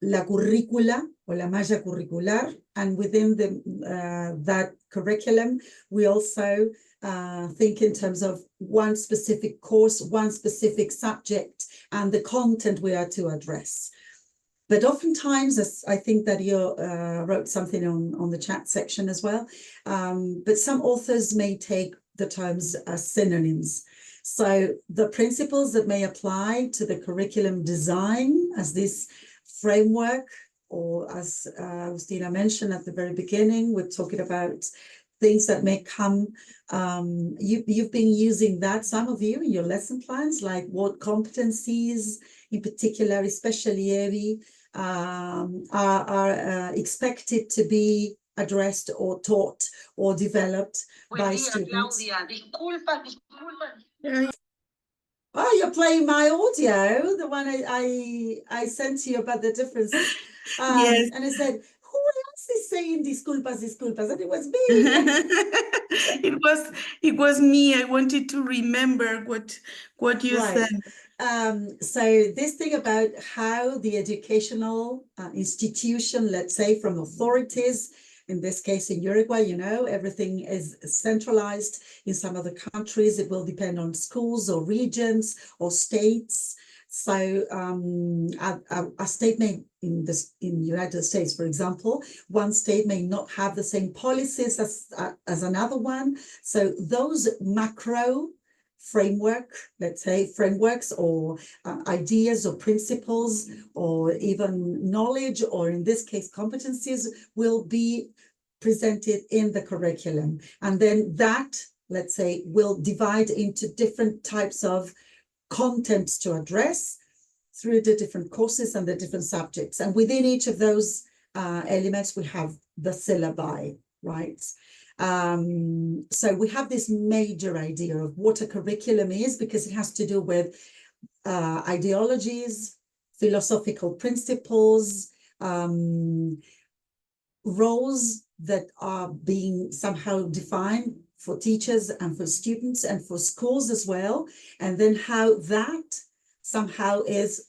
la currícula or la malla curricular, and within that curriculum, we also think in terms of one specific course, one specific subject, and the content we are to address. But oftentimes, as I think that you wrote something on the chat section as well, but some authors may take the terms as synonyms. So the principles that may apply to the curriculum design as this framework, or as Agustina mentioned at the very beginning, we're talking about things that may come. You've been using that, some of you, in your lesson plans, like what competencies in particular, especially Evi, are expected to be addressed or taught or developed by students. Oh, you're playing my audio, the one I sent to you about the differences. Yes. And I said, who else is saying disculpas, disculpas? And it was me. It was me. I wanted to remember what you Right. said. So this thing about how the educational institution, let's say from authorities, in this case in Uruguay, you know, everything is centralized. In some other countries, it will depend on schools or regions or states. So a state may, in the United States, for example, one state may not have the same policies as another one. So those macro framework, let's say frameworks or ideas or principles or even knowledge, or in this case competencies, will be presented in the curriculum. And then that, let's say, will divide into different types of contents to address through the different courses and the different subjects. And within each of those elements, we have the syllabi, right? So we have this major idea of what a curriculum is, because it has to do with ideologies, philosophical principles, roles that are being somehow defined for teachers and for students and for schools as well, and then how that somehow is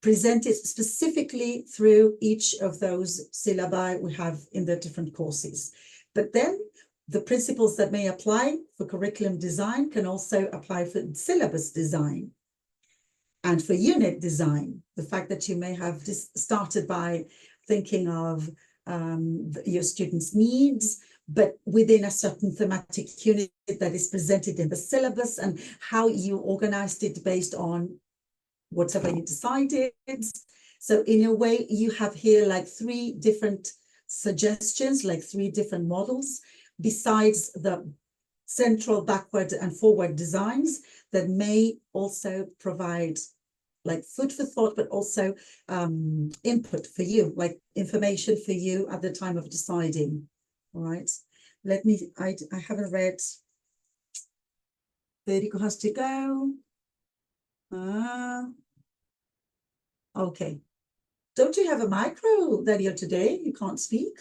presented specifically through each of those syllabi we have in the different courses. But then the principles that may apply for curriculum design can also apply for syllabus design and for unit design. The fact that you may have started by thinking of your students' needs, but within a certain thematic unit that is presented in the syllabus, and how you organized it based on whatever you decided. So in a way, you have here like 3 different suggestions, like 3 different models, besides the central, backward and forward designs that may also provide like food for thought, but also input for you, like information for you at the time of deciding. All right. Let me, I haven't read. Federico has to go. Okay. Don't you have a micro, Dario, today? You can't speak?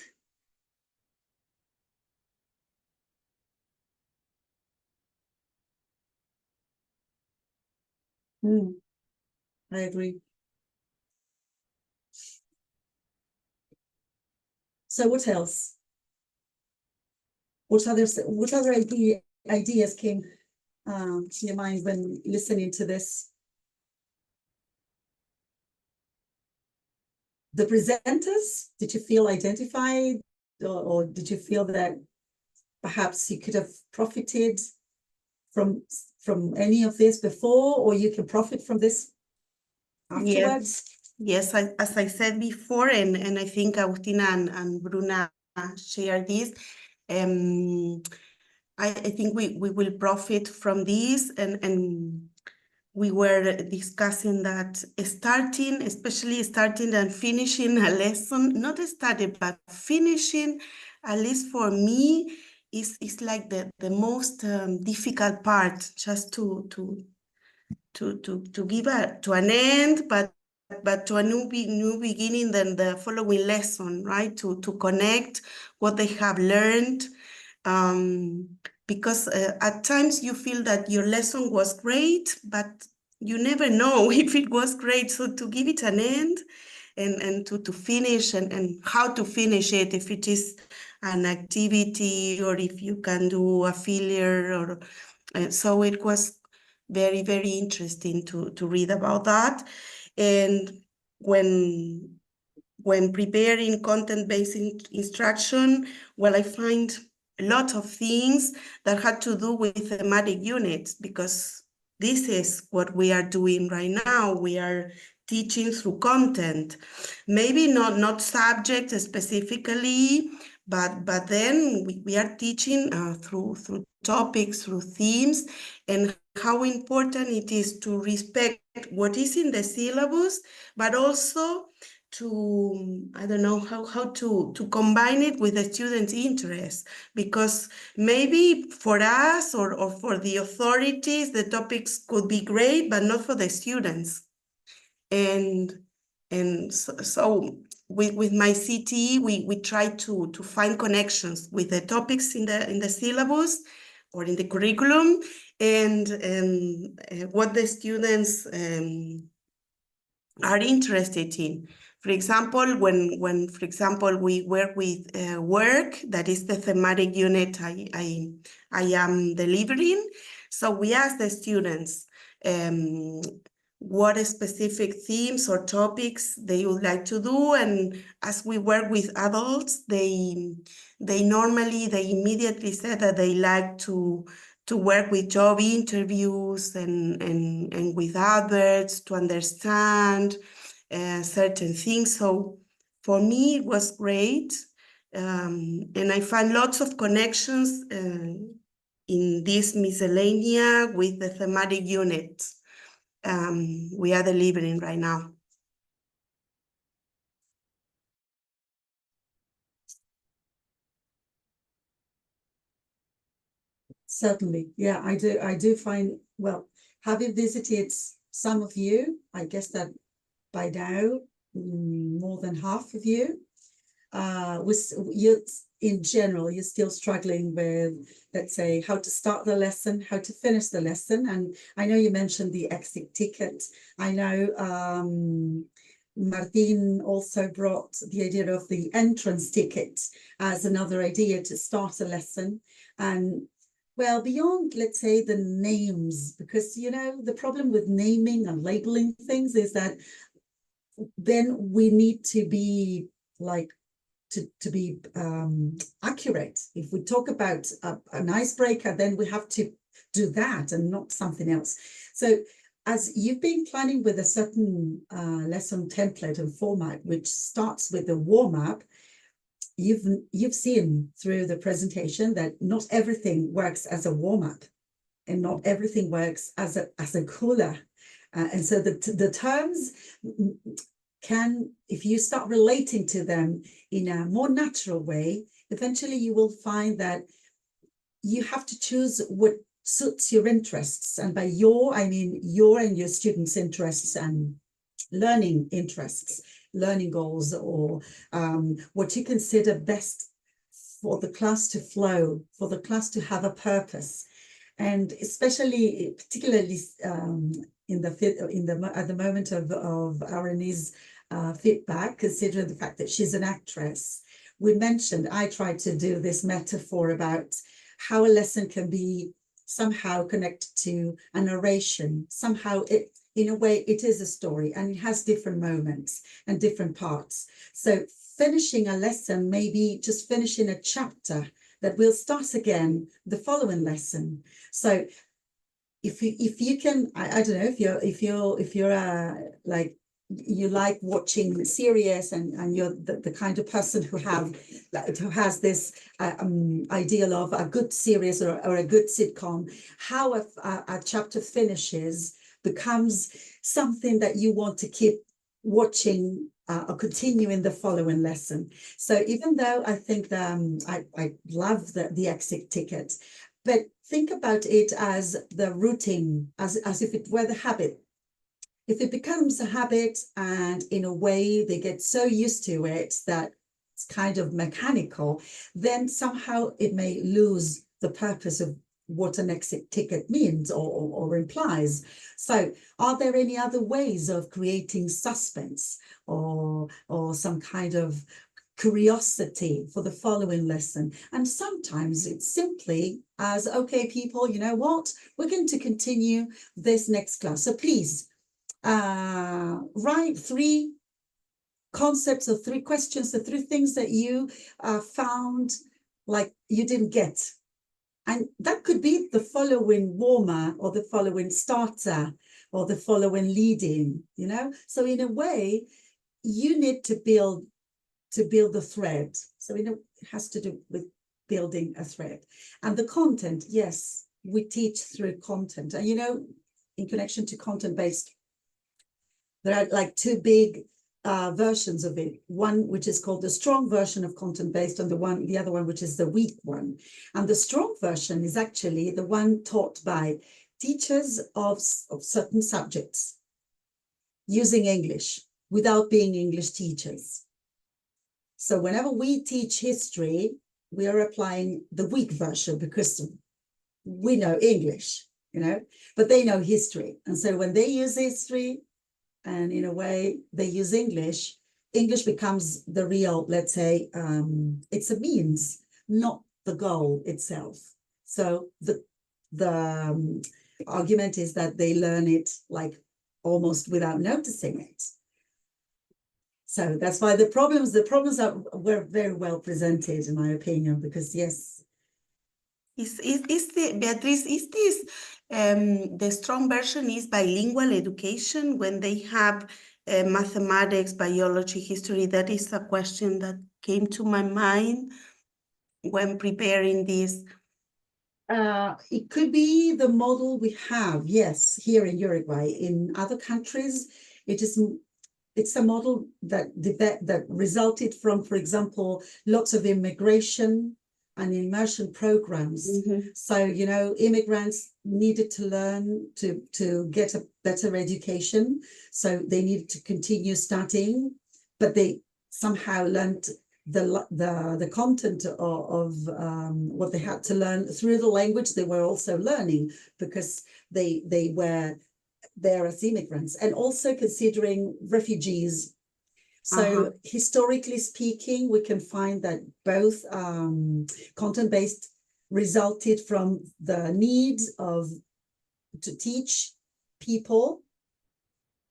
I agree. So what else? What other ideas came to your mind when listening to this? The presenters, did you feel identified, or did you feel that perhaps you could have profited from any of this before, or you can profit from this afterwards? Yes, as I said before, and I think Agustina and Bruna share this, I think we will profit from this, and we were discussing that especially starting and finishing a lesson, not started, but finishing, at least for me, is like the most difficult part, just to give to an end, but to a new beginning, then the following lesson, right? To connect what they have learned. Because at times you feel that your lesson was great, but you never know if it was great. So to give it an end and to finish, and how to finish it, if it is an activity or if you can do a filler, or so it was very, very interesting to read about that. And when preparing content-based instruction, well, I find a lot of things that had to do with thematic units, because this is what we are doing right now. We are teaching through content, maybe not subject specifically, but then we are teaching through topics, through themes, and how important it is to respect what is in the syllabus, but also to, I don't know, how to combine it with the students' interest, because maybe for us or for the authorities, the topics could be great, but not for the students. And so with my CTE, we try to find connections with the topics in the syllabus or in the curriculum, and what the students are interested in. For example, when for example we work with work, that is the thematic unit I am delivering. So we ask the students what specific themes or topics they would like to do, and as we work with adults, they immediately said that they like to work with job interviews and with adverts to understand certain things. So for me, it was great. And I find lots of connections in this miscellanea with the thematic units we are delivering right now. Certainly. Yeah, I do find, well, having visited some of you, I guess that by now, more than half of you, you're, in general, you're still struggling with, let's say, how to start the lesson, how to finish the lesson. And I know you mentioned the exit ticket. I know Martin also brought the idea of the entrance ticket as another idea to start a lesson. And well, beyond, let's say, the names, because, you know, the problem with naming and labeling things is that then we need to be like, to be accurate. If we talk about an icebreaker, then we have to do that and not something else. So as you've been planning with a certain lesson template and format, which starts with the warm-up, you've seen through the presentation that not everything works as a warm-up and not everything works as a cooler. And so the terms can, if you start relating to them in a more natural way, eventually you will find that you have to choose what suits your interests. And by your, I mean your and your students' interests and learning interests, learning goals, or what you consider best for the class to flow, for the class to have a purpose. And especially, particularly at the moment of Arani's feedback, considering the fact that she's an actress, we mentioned, I tried to do this metaphor about how a lesson can be somehow connected to a narration. Somehow it, in a way, it is a story and it has different moments and different parts. So finishing a lesson, maybe just finishing a chapter that will start again the following lesson. So if you can, I don't know, if you're like, you like watching series and you're the kind of person who has this ideal of a good series or a good sitcom, how a chapter finishes becomes something that you want to keep watching or continue in the following lesson. So even though I think I love the exit ticket, but think about it as the routine, as if it were the habit. If it becomes a habit and in a way they get so used to it that it's kind of mechanical, then somehow it may lose the purpose of what an exit ticket means or implies. So are there any other ways of creating suspense or some kind of curiosity for the following lesson? And sometimes it's simply as, okay, people, you know what, we're going to continue this next class. So please write 3 concepts or 3 questions, the 3 things that you found like you didn't get. And that could be the following warmer or the following starter or the following lead-in, you know? So in a way, you need to build the thread. So it has to do with building a thread. And the content, yes, we teach through content. And, you know, in connection to content-based, there are like two big versions of it. One which is called the strong version of content-based, and the other one which is the weak one. And the strong version is actually the one taught by teachers of certain subjects using English without being English teachers. So whenever we teach history, we are applying the weak version because we know English, you know, but they know history. And so when they use history, and in a way they use English becomes the real, let's say, it's a means, not the goal itself. So the argument is that they learn it like almost without noticing it. So that's why the problems were very well presented, in my opinion, because yes. Beatriz, is this the strong version is bilingual education when they have mathematics, biology, history? That is a question that came to my mind when preparing this. It could be the model we have, yes, here in Uruguay. In other countries, it's a model that resulted from, for example, lots of immigration and immersion programs. Mm-hmm. So, you know, immigrants needed to learn to get a better education. So they needed to continue studying, but they somehow learned the content of what they had to learn through the language they were also learning, because they were there as immigrants, and also considering refugees. So historically speaking, we can find that both content-based resulted from the needs to teach people,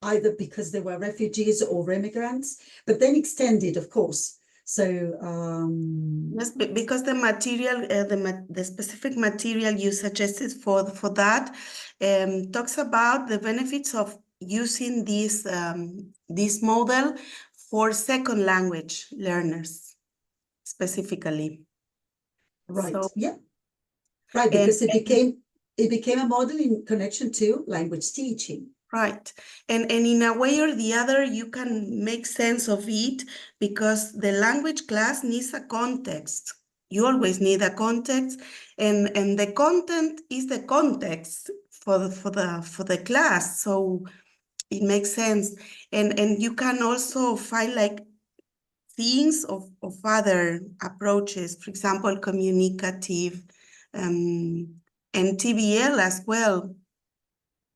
either because they were refugees or immigrants, but then extended, of course. So yes, because the material, the specific material you suggested for that talks about the benefits of using this model for second language learners specifically. right, So, yeah, right, because it became a model in connection to language teaching. Right. And in a way or the other, you can make sense of it because the language class needs a context. You always need a context, and the content is the context for the class. So it makes sense. And you can also find like things of other approaches, for example, communicative, and TBL as well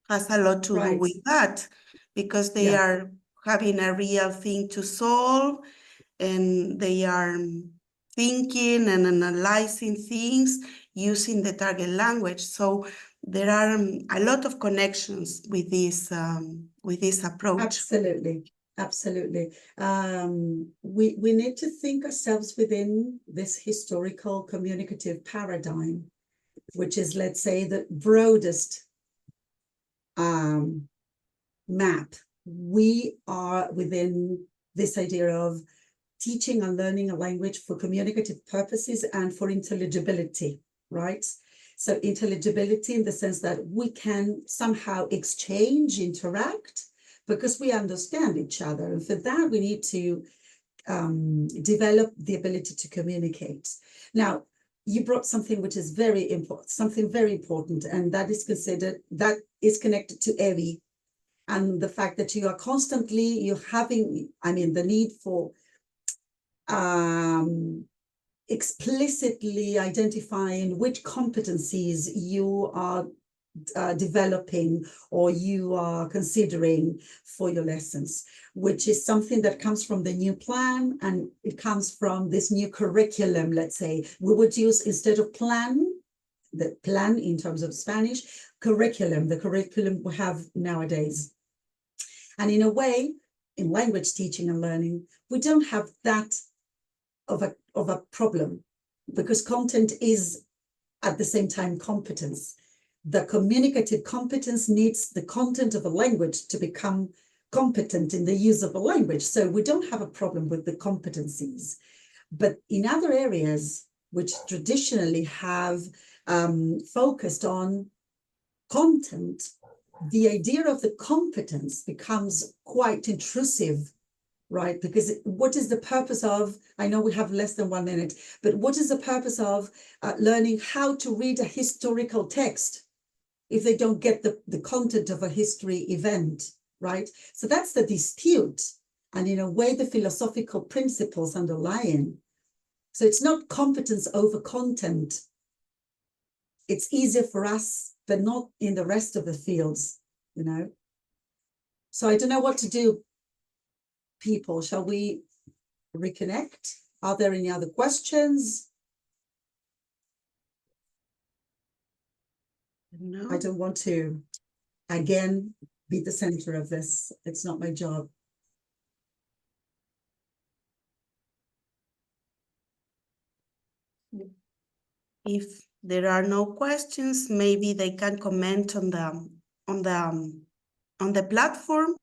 has a lot to do with that, because they are having a real thing to solve, and they are thinking and analyzing things using the target language. So there are a lot of connections with this approach. Absolutely. Absolutely. We need to think ourselves within this historical communicative paradigm, which is, let's say, the broadest map. We are within this idea of teaching and learning a language for communicative purposes and for intelligibility, right? So intelligibility in the sense that we can somehow exchange, interact, because we understand each other. And for that, we need to develop the ability to communicate. Now, you brought something which is very important, and that is connected to EVI, and the fact that you're having, the need for explicitly identifying which competencies you are developing or you are considering for your lessons, which is something that comes from the new plan, and it comes from this new curriculum. Let's say we would use, instead of the plan in terms of Spanish, curriculum, the curriculum we have nowadays. And in a way, in language teaching and learning, we don't have that of a problem. because content is at the same time competence. The communicative competence needs the content of a language to become competent in the use of a language. So we don't have a problem with the competencies. But in other areas, which traditionally have focused on content, the idea of the competence becomes quite intrusive, right? Because what is the purpose of, I know we have less than 1 minute, but what is the purpose of learning how to read a historical text if they don't get the content of a history event, right? So that's the dispute. And in a way, the philosophical principles underlying. So it's not competence over content. It's easier for us, but not in the rest of the fields, you know? So I don't know what to do, people. Shall we reconnect? Are there any other questions? No. I don't want to, again, be the center of this. It's not my job. If there are no questions, maybe they can comment on the platform.